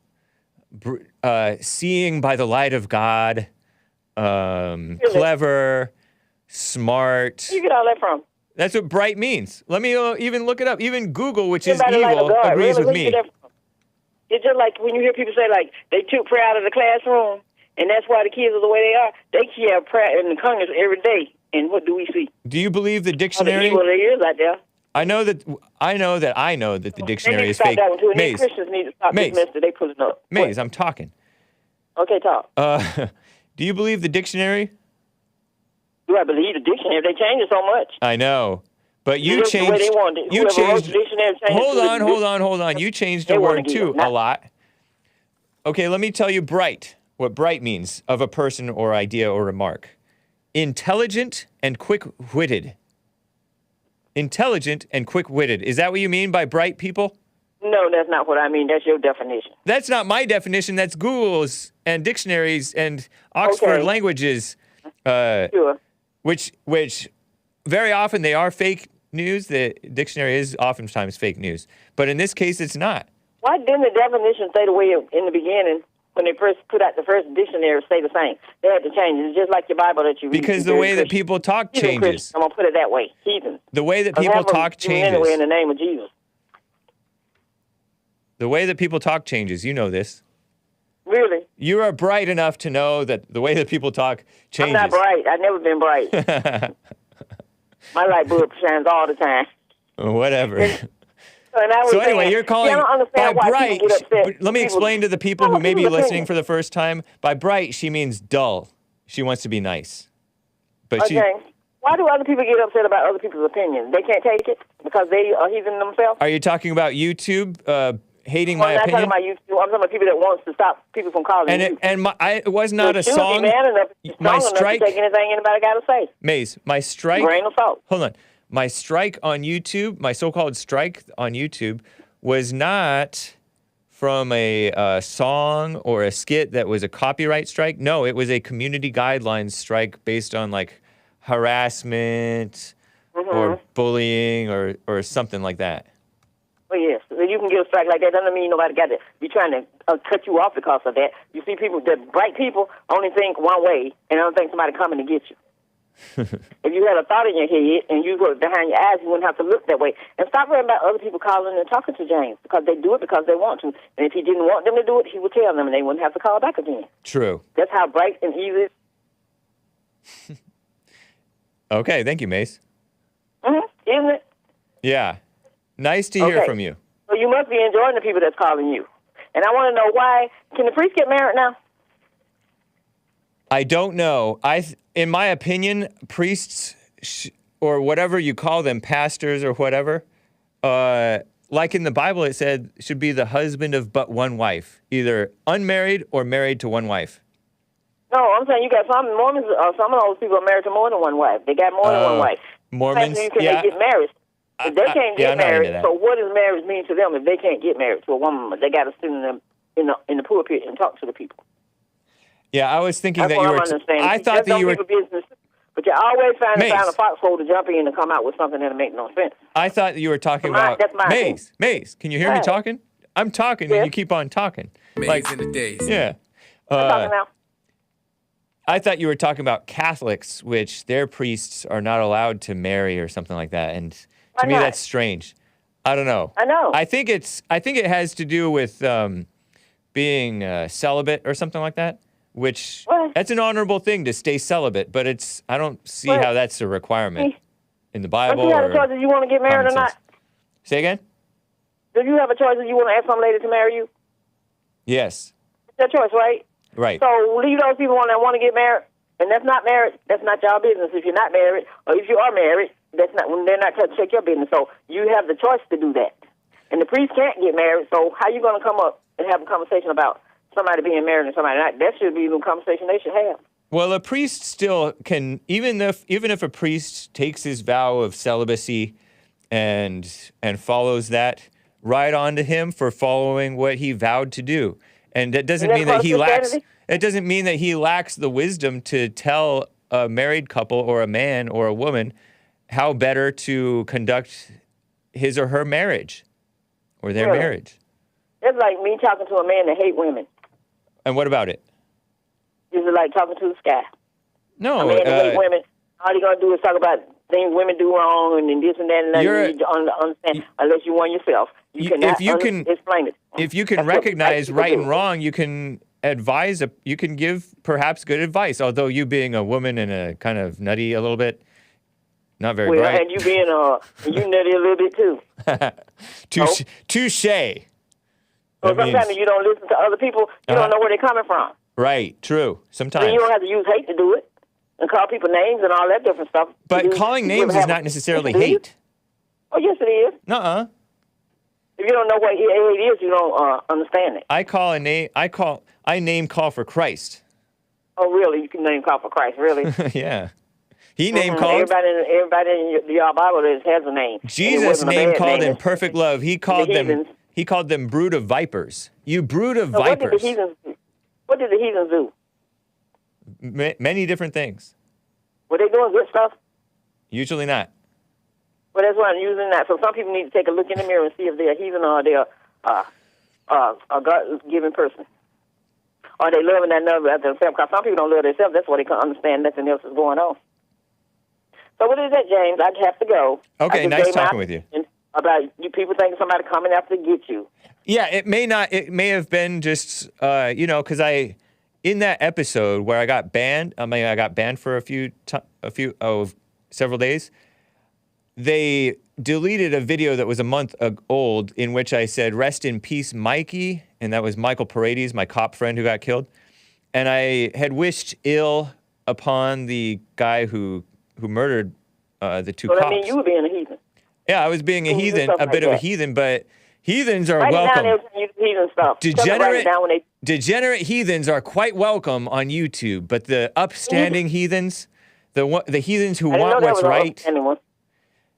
seeing by the light of God, clever, smart. Where you get all that from? That's what bright means. Let me even look it up. Even Google, which is evil, agrees with me. It's just like when you hear people say, like, they took prayer out of the classroom, and that's why the kids are the way they are. They have prayer in the Congress every day, and what do we see? Do you believe the dictionary? Evil there is out there. I know that the dictionary is fake. Maze. Christians need to stop this mess that they putting up. Maze, I'm talking. Okay, talk. Do you believe the dictionary? Do I believe the dictionary? They change it so much. I know. But you changed. The way they want it. You changed. Hold on. You changed the word too a lot. Okay, let me tell you bright. What bright means of a person or idea or remark. Intelligent and quick-witted. Intelligent and quick-witted. Is that what you mean by bright people? No, that's not what I mean. That's your definition. That's not my definition. That's Google's and dictionaries and Oxford languages. Sure. Which very often they are fake news. The dictionary is oftentimes fake news. But in this case, it's not. Why didn't the definition stay the way in the beginning when they first put out the first dictionary stay the same? They had to change it. It's just like your Bible that you read. Because the way that people talk changes. I'm going to put it that way. Heathens. The way that people talk changes. Anyway, in the name of Jesus. The way that people talk changes. You know this. Really? You are bright enough to know that the way that people talk changes. I'm not bright. I've never been bright. My light bulb shines all the time. Whatever. So anyway, you're calling by bright. Let me explain to the people who may be listening for the first time. By bright, she means dull. She wants to be nice. But why do other people get upset about other people's opinions? They can't take it because they are heathen themselves? Are you talking about YouTube hating my opinion? I'm not talking about YouTube. I'm talking about people that wants to stop people from calling you. It was not a song. My strike. Take anything anybody got to say. Maze, my strike. Grain of salt. Hold on. My strike on YouTube, my so-called strike on YouTube, was not from a song or a skit that was a copyright strike. No, it was a community guidelines strike based on like harassment or bullying or something like that. Well, yes. You can get a strike like that. Doesn't mean nobody got to be trying to cut you off because of that. You see people, the bright people only think one way and don't think somebody coming to get you. If you had a thought in your head and you were behind your eyes, you wouldn't have to look that way. And stop worrying about other people calling and talking to James because they do it because they want to. And if he didn't want them to do it, he would tell them and they wouldn't have to call back again. True. That's how bright and easy it is. Okay, thank you, Mace. Isn't it? Yeah. Nice to hear from you. So you must be enjoying the people that's calling you. And I want to know why. Can the priest get married now? I don't know. In my opinion, priests or whatever you call them, pastors or whatever, like in the Bible, it said should be the husband of but one wife, either unmarried or married to one wife. No, I'm saying you got some Mormons. Some of those people are married to more than one wife. They got more than one wife. Mormons, they get married. If they can't get married, so what does marriage mean to them if they can't get married to a woman? They got to sit in the pulpit and talk to the people. Yeah, I was thinking that you were. I thought that you were. Business, but you always find a foxhole to jump in and come out with something that'll make no sense. I thought you were talking about Maze. Can you hear me talking? I'm talking and you keep on talking. Maze in the days. Yeah. I'm talking now. I thought you were talking about Catholics, which their priests are not allowed to marry or something like that, and to me that's strange. I don't know. I know. I think it has to do with being celibate or something like that. which What? that's an honorable thing to stay celibate, but I don't see What? how that's a requirement in the Bible. Don't you have a choice if you want to get married or not? Say again? Do you have a choice if you want to ask some lady to marry you? Yes. It's your choice, right? Right. So leave those people that want to get married, and that's not married. That's not your business. If you're not married, or if you are married, they're not trying to check your business. So you have the choice to do that. And the priest can't get married. So how you going to come up and have a conversation about somebody being married and somebody not? That should be the conversation they should have. Well, a priest still can, even if a priest takes his vow of celibacy and follows that, right onto him for following what he vowed to do. And that doesn't mean that he lacks. It doesn't mean that he lacks the wisdom to tell a married couple or a man or a woman how better to conduct his or her marriage or their marriage. It's like me talking to a man that hates women. And what about it? Is it like talking to the sky? No. A man that hates women, all you're going to do is talk about things women do wrong and this and that and that. You need to understand unless you want yourself. You cannot explain it. If you can recognize right and wrong, you can advise, you can give perhaps good advice, although you being a woman and a kind of nutty a little bit, not very bright. And you being you nutty a little bit too. Touche. So sometimes if you don't listen to other people, you don't know where they're coming from. Right, true. Sometimes. So you don't have to use hate to do it and call people names and all that different stuff. But calling names is not necessarily hate. Oh, yes, it is. Nuh-uh. If you don't know what hate is, you don't understand it. I name call for Christ. Oh, really? You can name call for Christ, really? Yeah. He name called. Everybody in your Bible has a name. Jesus name called in perfect love. He called them brood of vipers. You brood of vipers. What did the heathens do? Many different things. Were they doing good stuff? Usually not. Well, that's why I'm using that. So some people need to take a look in the mirror and see if they're a heathen or they're a God-given person. Or they loving that love after themselves. Because some people don't love themselves. That's why they can't understand nothing else is going on. So what is that, James? I have to go. Okay, nice talking with you. About you people thinking somebody coming after to get you. Yeah, it may have been just, because in that episode where I got banned, I got banned for several days. They deleted a video that was a month old in which I said, "Rest in peace, Mikey," and that was Michael Paredes, my cop friend who got killed. And I had wished ill upon the guy who murdered the two cops. I mean, you were being a heathen. Yeah, I was being a heathen, a bit of a heathen, but heathens are welcome. Degenerate heathens are quite welcome on YouTube, but the upstanding heathens, the heathens who want what's right,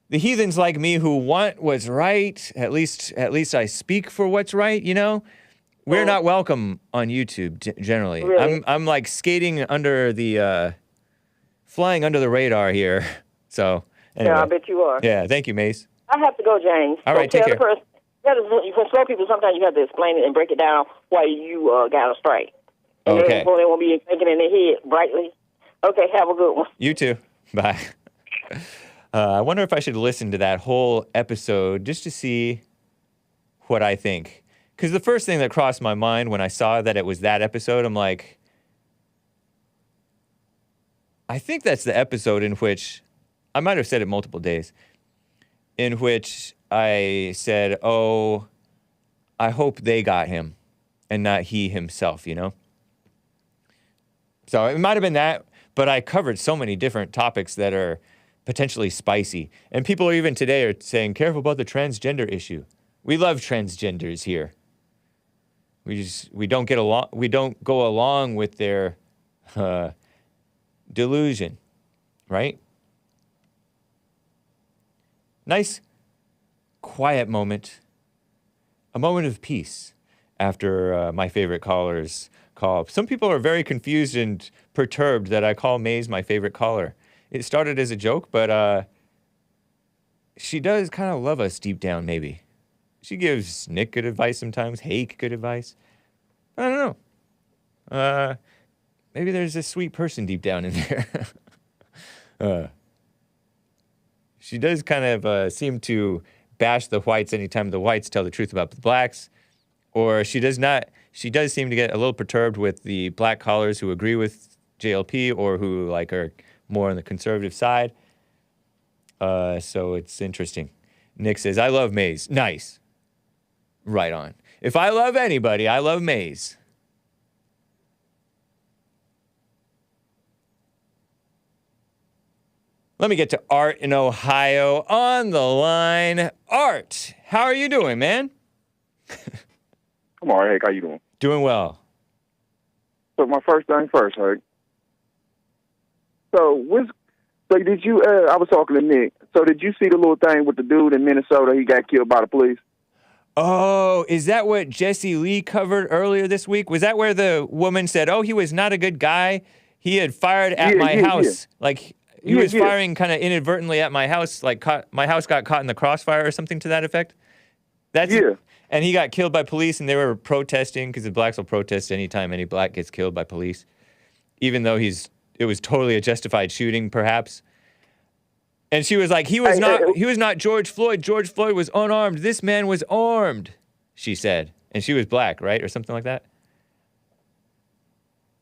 the heathens like me who want what's right, at least I speak for what's right, we're not welcome on YouTube generally. Really? I'm like skating under the, flying under the radar here, so. Anyway. Yeah, I bet you are. Yeah, thank you, Mace. I have to go, James. All right, take care. For slow people, sometimes you have to explain it and break it down why you got astray. And okay. They won't be thinking in their head brightly. Okay, have a good one. You too. Bye. I wonder if I should listen to that whole episode just to see what I think. Because the first thing that crossed my mind when I saw that it was that episode, I'm like, I think that's the episode in which, I might have said it multiple days, in which I said, oh, I hope they got him and not he himself, So it might have been that, but I covered so many different topics that are potentially spicy. And people even today are saying, careful about the transgender issue. We love transgenders here. We don't go along with their delusion, right? Nice, quiet moment. A moment of peace after my favorite caller's call. Some people are very confused and perturbed that I call Maze my favorite caller. It started as a joke, but she does kind of love us deep down, maybe. She gives Nick good advice sometimes, Hake good advice. I don't know. Maybe there's a sweet person deep down in there. She does kind of seem to bash the whites anytime the whites tell the truth about the blacks. Or she does not she does seem to get a little perturbed with the black collars who agree with JLP or who like are more on the conservative side. So it's interesting. Nick says, I love Maze. Nice. Right on. If I love anybody, I love Maze. Let me get to Art in Ohio on the line. Art, how are you doing, man? I'm all right, Hake. How you doing? Doing well. So my first thing first, Hake. So did you? I was talking to Nick. So did you see the little thing with the dude in Minnesota? He got killed by the police. Oh, is that what Jesse Lee covered earlier this week? Was that where the woman said, "Oh, he was not a good guy. He had fired at my house." Yeah. Like he was firing kind of inadvertently at my house. Like my house got caught in the crossfire or something to that effect. And he got killed by police, and they were protesting because the blacks will protest anytime any black gets killed by police, even though it was totally a justified shooting, perhaps. And she was like, he was not George Floyd. George Floyd was unarmed. This man was armed, she said. And she was black, right? Or something like that?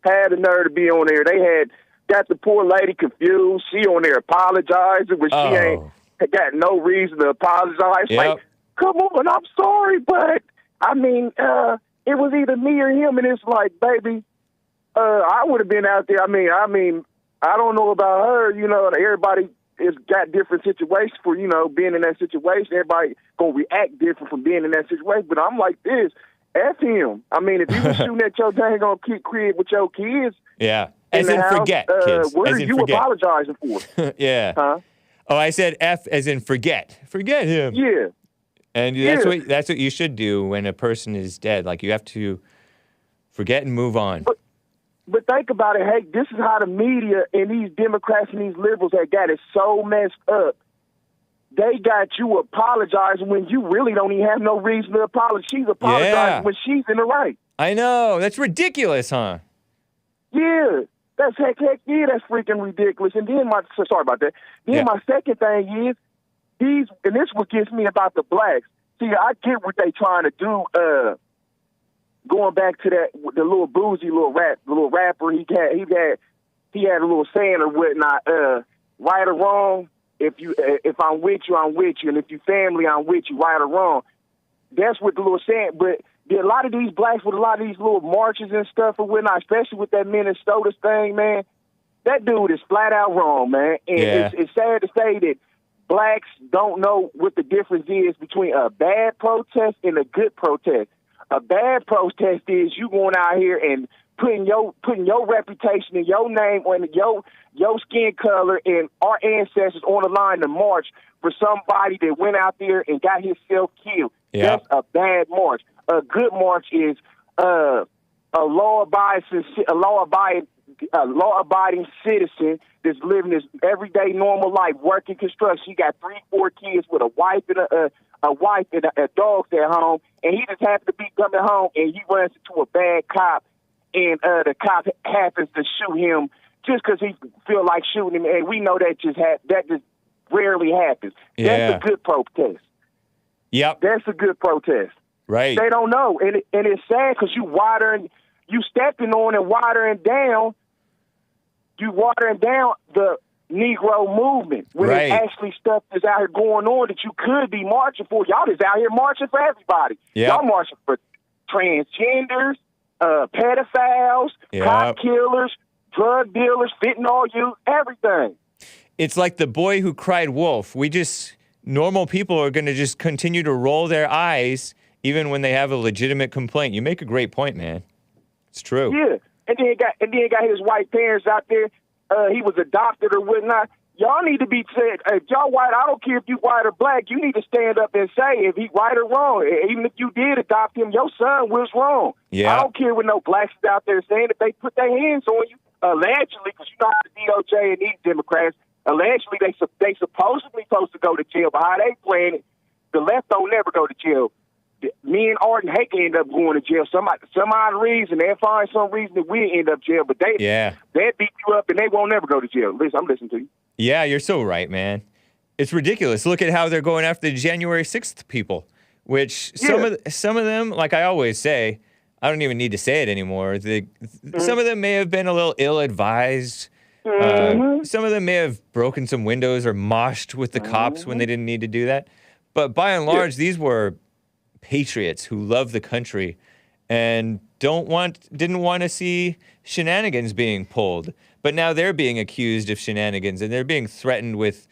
Had the nerve to be on there. They had got the poor lady confused. She on there apologizing when she ain't got no reason to apologize. Yep. Like, come on, I'm sorry, but, I mean, it was either me or him, and it's like, baby, I would have been out there. I mean, I don't know about her, you know, everybody has got different situations for, you know, being in that situation. Everybody going to react different from being in that situation, but I'm like this, F him. I mean, if you was shooting at your dang on crib with your kids. Yeah, as in house, forget, kids. What as are in you forget. Apologizing for? Yeah. Huh? Oh, I said F as in forget. Forget him. Yeah. And that's what you should do when a person is dead. Like, you have to forget and move on. But think about it, hey, this is how the media and these Democrats and these liberals have got it so messed up. They got you apologizing when you really don't even have no reason to apologize. She's apologizing when she's in the right. I know. That's ridiculous, huh? Yeah. That's heck, yeah, that's freaking ridiculous. And then sorry about that. Then my second thing is, and this is what gets me about the blacks. See, I get what they trying to do, going back to that, the little boozy little rapper, he had a little saying or whatnot, right or wrong, if I'm with you, I'm with you, and if you family, I'm with you, right or wrong. That's what the little saying, but a lot of these blacks with a lot of these little marches and stuff or whatnot, especially with that Minnesota thing, man, that dude is flat out wrong, man. And it's sad to say that blacks don't know what the difference is between a bad protest and a good protest. A bad protest is you going out here and putting your reputation and your name on your skin color and our ancestors on the line to march for somebody that went out there and got himself killed. Yeah. That's a bad march. A good march is a law-abiding citizen that's living his everyday normal life, working construction. He got 3-4 kids with a wife and a dog at home, and he just happened to be coming home, and he runs into a bad cop, and the cop happens to shoot him just because he feel like shooting him, and we know that just rarely happens. Yeah. That's a good protest. Yep. That's a good protest. Right. They don't know, and it's sad because you stepping on and watering down the Negro movement when there's actually stuff that's out here going on that you could be marching for. Y'all is out here marching for everybody. Yep. Y'all marching for transgenders, pedophiles, cop killers, drug dealers, fentanyl use, everything. It's like the boy who cried wolf. Normal people are going to just continue to roll their eyes even when they have a legitimate complaint. You make a great point, man. It's true. Yeah. And then he got his white parents out there. He was adopted or whatnot. Y'all need to be said, if y'all white, I don't care if you white or black, you need to stand up and say if he right or wrong. Even if you did adopt him, your son was wrong. Yeah. I don't care what no blacks out there saying if they put their hands on you, allegedly, because you know how the DOJ and these Democrats, allegedly they supposedly supposed to go to jail, but how they playing it, the left don't never go to jail. Me and Art and Hake end up going to jail. Some odd reason, they'll find some reason that we end up jail, but they beat you up and they won't never go to jail. Listen, I'm listening to you. Yeah, you're so right, man. It's ridiculous. Look at how they're going after the January 6th people, which some of them, like I always say, I don't even need to say it anymore. Some of them may have been a little ill-advised. Some of them may have broken some windows or moshed with the cops when they didn't need to do that. But by and large, these were patriots who love the country and didn't want to see shenanigans being pulled. But now they're being accused of shenanigans, and they're being threatened with,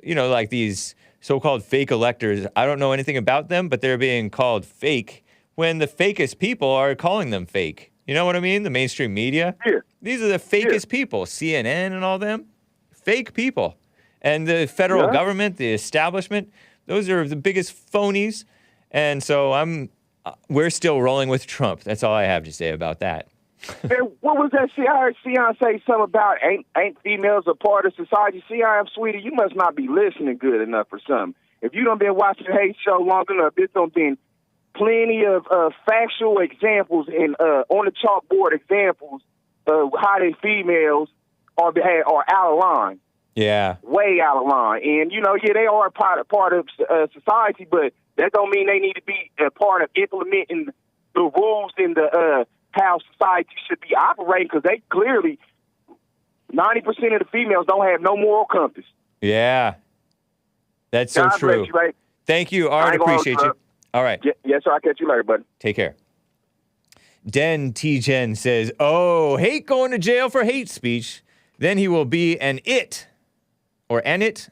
like these so-called fake electors. I don't know anything about them, but they're being called fake when the fakest people are calling them fake. You know what I mean? The mainstream media. Yeah. These are the fakest people. CNN and all them. Fake people. And the federal government, the establishment, those are the biggest phonies. And so we're still rolling with Trump. That's all I have to say about that. And what was that? I heard Sion say something about ain't females a part of society. Sion, sweetie, you must not be listening good enough or something. If you done been watching the Hate Show long enough, there's done been plenty of factual examples and on the chalkboard examples of how they females are out of line. Yeah. Way out of line. And, they are part of society, but that don't mean they need to be a part of implementing the rules in the how society should be operating, because they clearly, 90% of the females don't have no moral compass. Yeah. That's so God true. bless you, right? Thank you, Art. Appreciate you. All right. Yes, sir. I'll catch you later, buddy. Take care. Den T-Gen says, hate going to jail for hate speech. Then he will be an it. Or an it.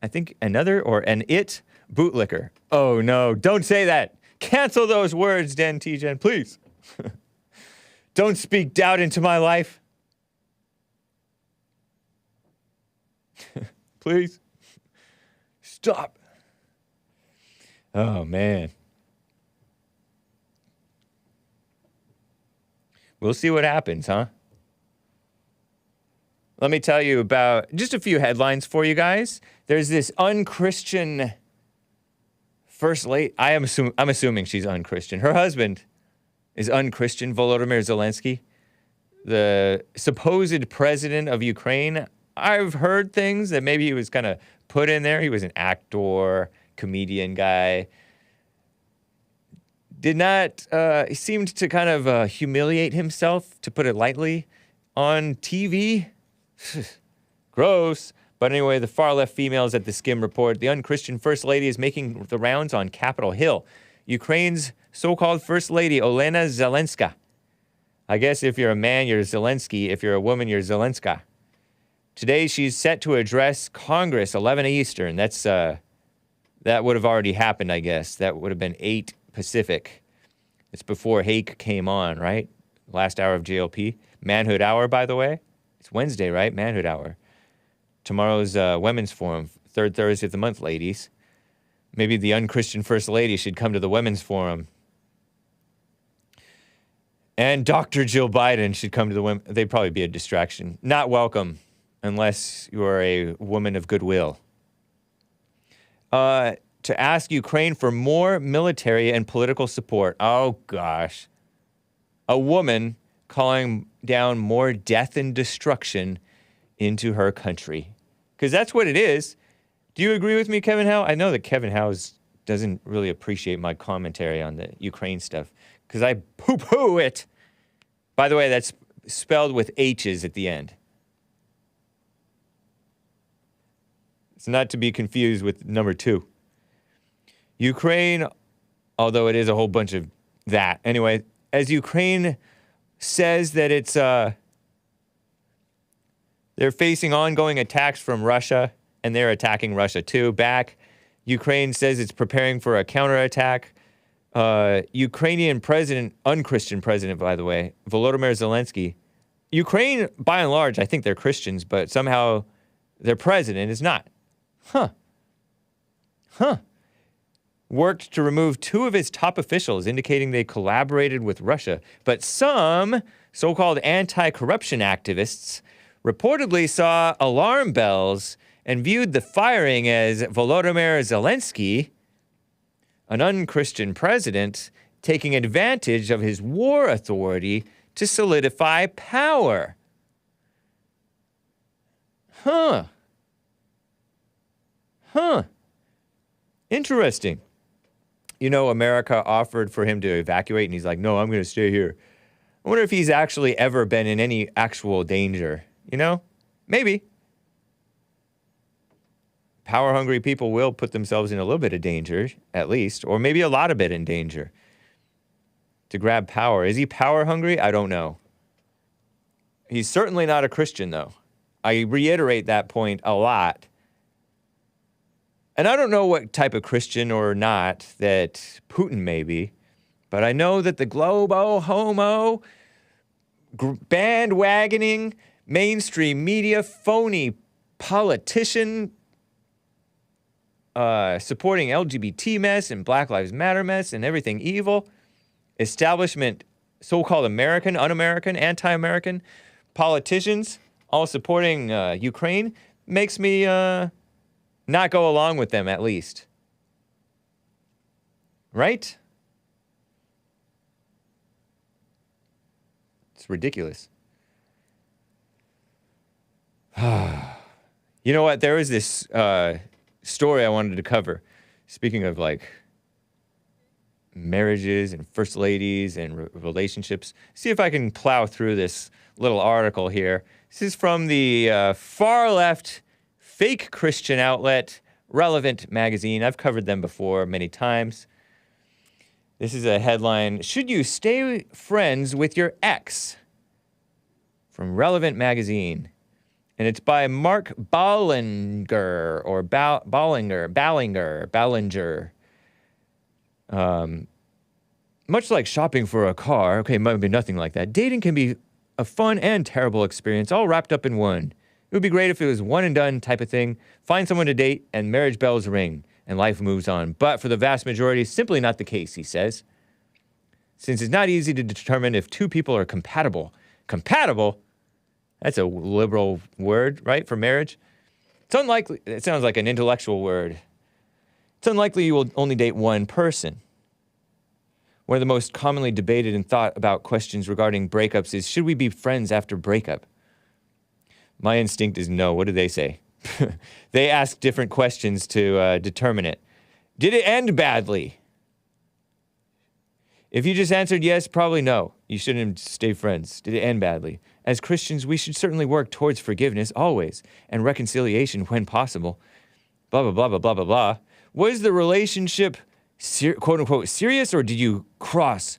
I think another or an it bootlicker. Oh, no. Don't say that. Cancel those words, Den T-Gen, please. Don't speak doubt into my life. Please. Stop. Oh, man. We'll see what happens, huh? Let me tell you about just a few headlines for you guys. There's this unchristian first lady. I'm assuming she's unchristian. Her husband is unchristian, Volodymyr Zelensky, the supposed president of Ukraine. I've heard things that maybe he was kind of put in there. He was an actor, comedian guy. He seemed to kind of humiliate himself, to put it lightly, on TV. Gross. But anyway, the far-left females at the Skim report, the unchristian First Lady is making the rounds on Capitol Hill. Ukraine's so-called First Lady, Olena Zelenska. I guess if you're a man, you're Zelensky. If you're a woman, you're Zelenska. Today, she's set to address Congress, 11 Eastern. That would have already happened, I guess. That would have been 8 Pacific. It's before Hake came on, right? Last hour of JLP. Manhood Hour, by the way. It's Wednesday, right? Manhood Hour. Tomorrow's Women's Forum, third Thursday of the month, ladies. Maybe the unchristian First Lady should come to the Women's Forum. And Dr. Jill Biden should come to the women. They'd probably be a distraction. Not welcome unless you are a woman of goodwill. To ask Ukraine for more military and political support. Oh, gosh. A woman calling down more death and destruction into her country. Because that's what it is. Do you agree with me, Kevin Howe? I know that Kevin Howe doesn't really appreciate my commentary on the Ukraine stuff, because I poo-poo it. By the way, that's spelled with H's at the end. It's not to be confused with number 2. Ukraine, although it is a whole bunch of that. Anyway, as Ukraine says that it's they're facing ongoing attacks from Russia, and they're attacking Russia too back. Ukraine says it's preparing for a counterattack. Ukrainian president, unchristian president, by the way, Volodymyr Zelensky. Ukraine, by and large, I think they're Christians, but somehow their president is not. Worked to remove 2 of his top officials, indicating they collaborated with Russia. But some so-called anti-corruption activists reportedly saw alarm bells and viewed the firing as Volodymyr Zelensky, an unchristian president, taking advantage of his war authority to solidify power. Interesting. America offered for him to evacuate, and he's like, no, I'm going to stay here. I wonder if he's actually ever been in any actual danger, Maybe. Power-hungry people will put themselves in a little bit of danger, at least, or maybe a lot of it in danger to grab power. Is he power-hungry? I don't know. He's certainly not a Christian, though. I reiterate that point a lot. And I don't know what type of Christian or not that Putin may be, but I know that the globo-homo, bandwagoning, mainstream media, phony politician, supporting LGBT mess and Black Lives Matter mess and everything evil, establishment, so-called American, un-American, anti-American politicians, all supporting Ukraine, makes me not go along with them, at least. Right? It's ridiculous. You know what? There was this story I wanted to cover. Speaking of marriages and first ladies and relationships. See if I can plow through this little article here. This is from the far left fake Christian outlet, Relevant Magazine. I've covered them before many times. This is a headline, Should You Stay Friends with Your Ex? From Relevant Magazine. And it's by Mark Ballinger, or Ballinger. Much like shopping for a car, okay, might be nothing like that. Dating can be a fun and terrible experience, all wrapped up in one. It would be great if it was one and done type of thing. Find someone to date and marriage bells ring and life moves on. But for the vast majority, simply not the case, he says. Since it's not easy to determine if two people are compatible. Compatible? That's a liberal word, right, for marriage? It's unlikely. It sounds like an intellectual word. It's unlikely you will only date one person. One of the most commonly debated and thought about questions regarding breakups is, should we be friends after breakup? My instinct is no. What do they say? They ask different questions to determine it. Did it end badly? If you just answered yes, probably no. You shouldn't stay friends. Did it end badly? As Christians, we should certainly work towards forgiveness always and reconciliation when possible. Blah, blah, blah, blah, blah, blah, blah. Was the relationship quote unquote serious, or did you cross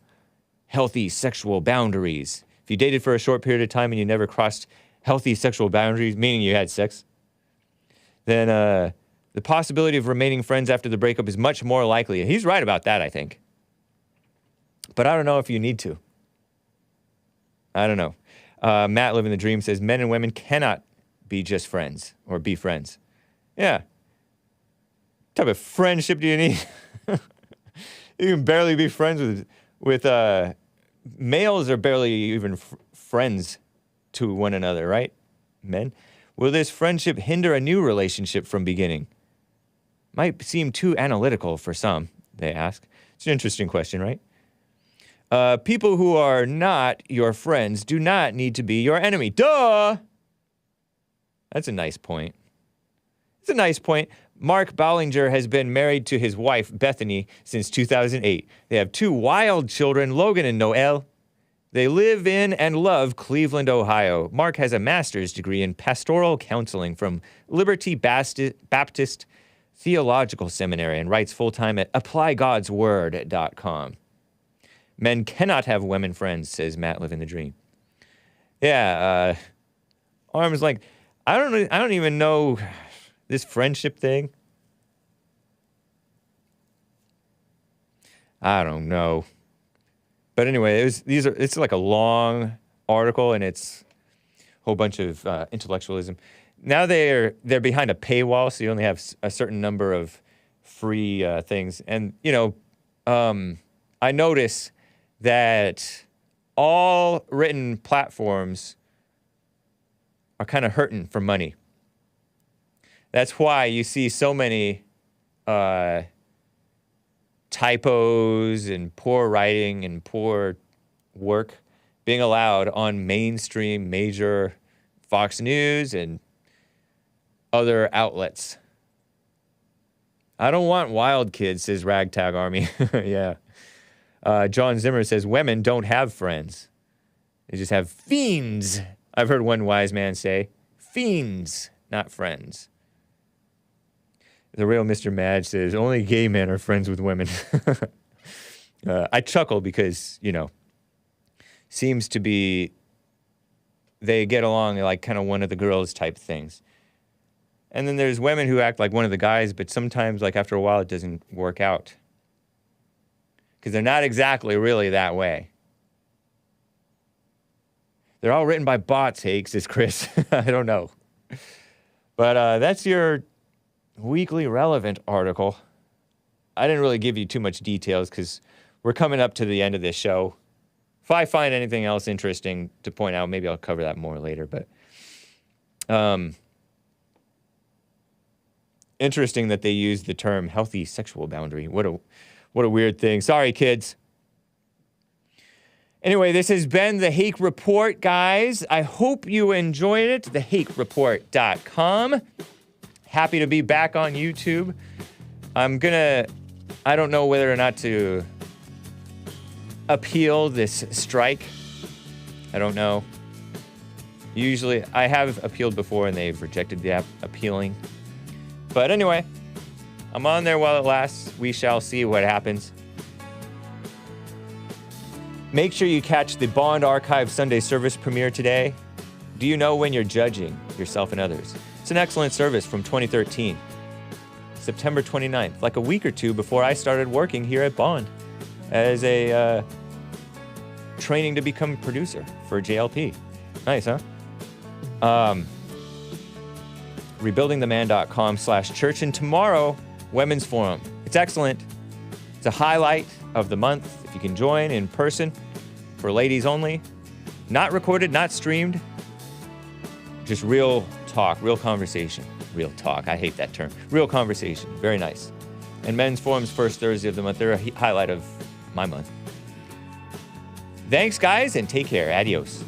healthy sexual boundaries? If you dated for a short period of time and you never crossed healthy sexual boundaries, meaning you had sex, then the possibility of remaining friends after the breakup is much more likely. He's right about that, I think. But I don't know if you need to. I don't know. Matt Living the Dream says, men and women cannot be just friends or be friends. Yeah. What type of friendship do you need? You can barely be friends with males are barely even friends to one another, right? Men. Will this friendship hinder a new relationship from beginning? Might seem too analytical for some, they ask. It's an interesting question, right? People who are not your friends do not need to be your enemy. Duh! That's a nice point. It's a nice point. Mark Ballinger has been married to his wife, Bethany, since 2008. They have 2 wild children, Logan and Noel. They live in and love Cleveland, Ohio. Mark has a master's degree in pastoral counseling from Liberty Baptist Theological Seminary and writes full-time at applygodsword.com. Men cannot have women friends, says Matt Living the Dream. Yeah, arms like, I don't even know this friendship thing. I don't know. But anyway, it's like a long article, and it's a whole bunch of intellectualism. Now they're behind a paywall, so you only have a certain number of free things. And, I notice that all written platforms are kind of hurting for money. That's why you see so many typos and poor writing and poor work being allowed on mainstream major Fox News and other outlets. I don't want wild kids, says Ragtag Army. Yeah. John Zimmer says women don't have friends. They just have fiends. I've heard one wise man say, fiends, not friends. The real Mr. Madge says, only gay men are friends with women. I chuckle because, you know, seems to be they get along like kind of one of the girls type things. And then there's women who act like one of the guys, but sometimes, like, after a while, it doesn't work out. Because they're not exactly really that way. They're all written by bots, Hake, says Chris. I don't know. But that's your weekly relevant article. I didn't really give you too much details because we're coming up to the end of this show. If I find anything else interesting to point out, maybe I'll cover that more later. But interesting that they use the term healthy sexual boundary. What a weird thing. Sorry, kids. Anyway, this has been the Hake Report, guys. I hope you enjoyed it. TheHakeReport.com. Happy to be back on YouTube. I don't know whether or not to appeal this strike. I don't know. Usually, I have appealed before and they've rejected the appealing. But anyway, I'm on there while it lasts. We shall see what happens. Make sure you catch the Bond Archive Sunday service premiere today. Do you know when you're judging yourself and others? It's an excellent service from 2013. September 29th, like a week or two before I started working here at Bond as a training to become producer for JLP. Nice, huh? Rebuildingtheman.com/church. And tomorrow, Women's Forum. It's excellent. It's a highlight of the month. If you can join in person for ladies only. Not recorded, not streamed. Just real talk, real conversation. Real talk. I hate that term. Real conversation. Very nice. And Men's Forum's first Thursday of the month. They're a highlight of my month. Thanks, guys, and take care. Adios.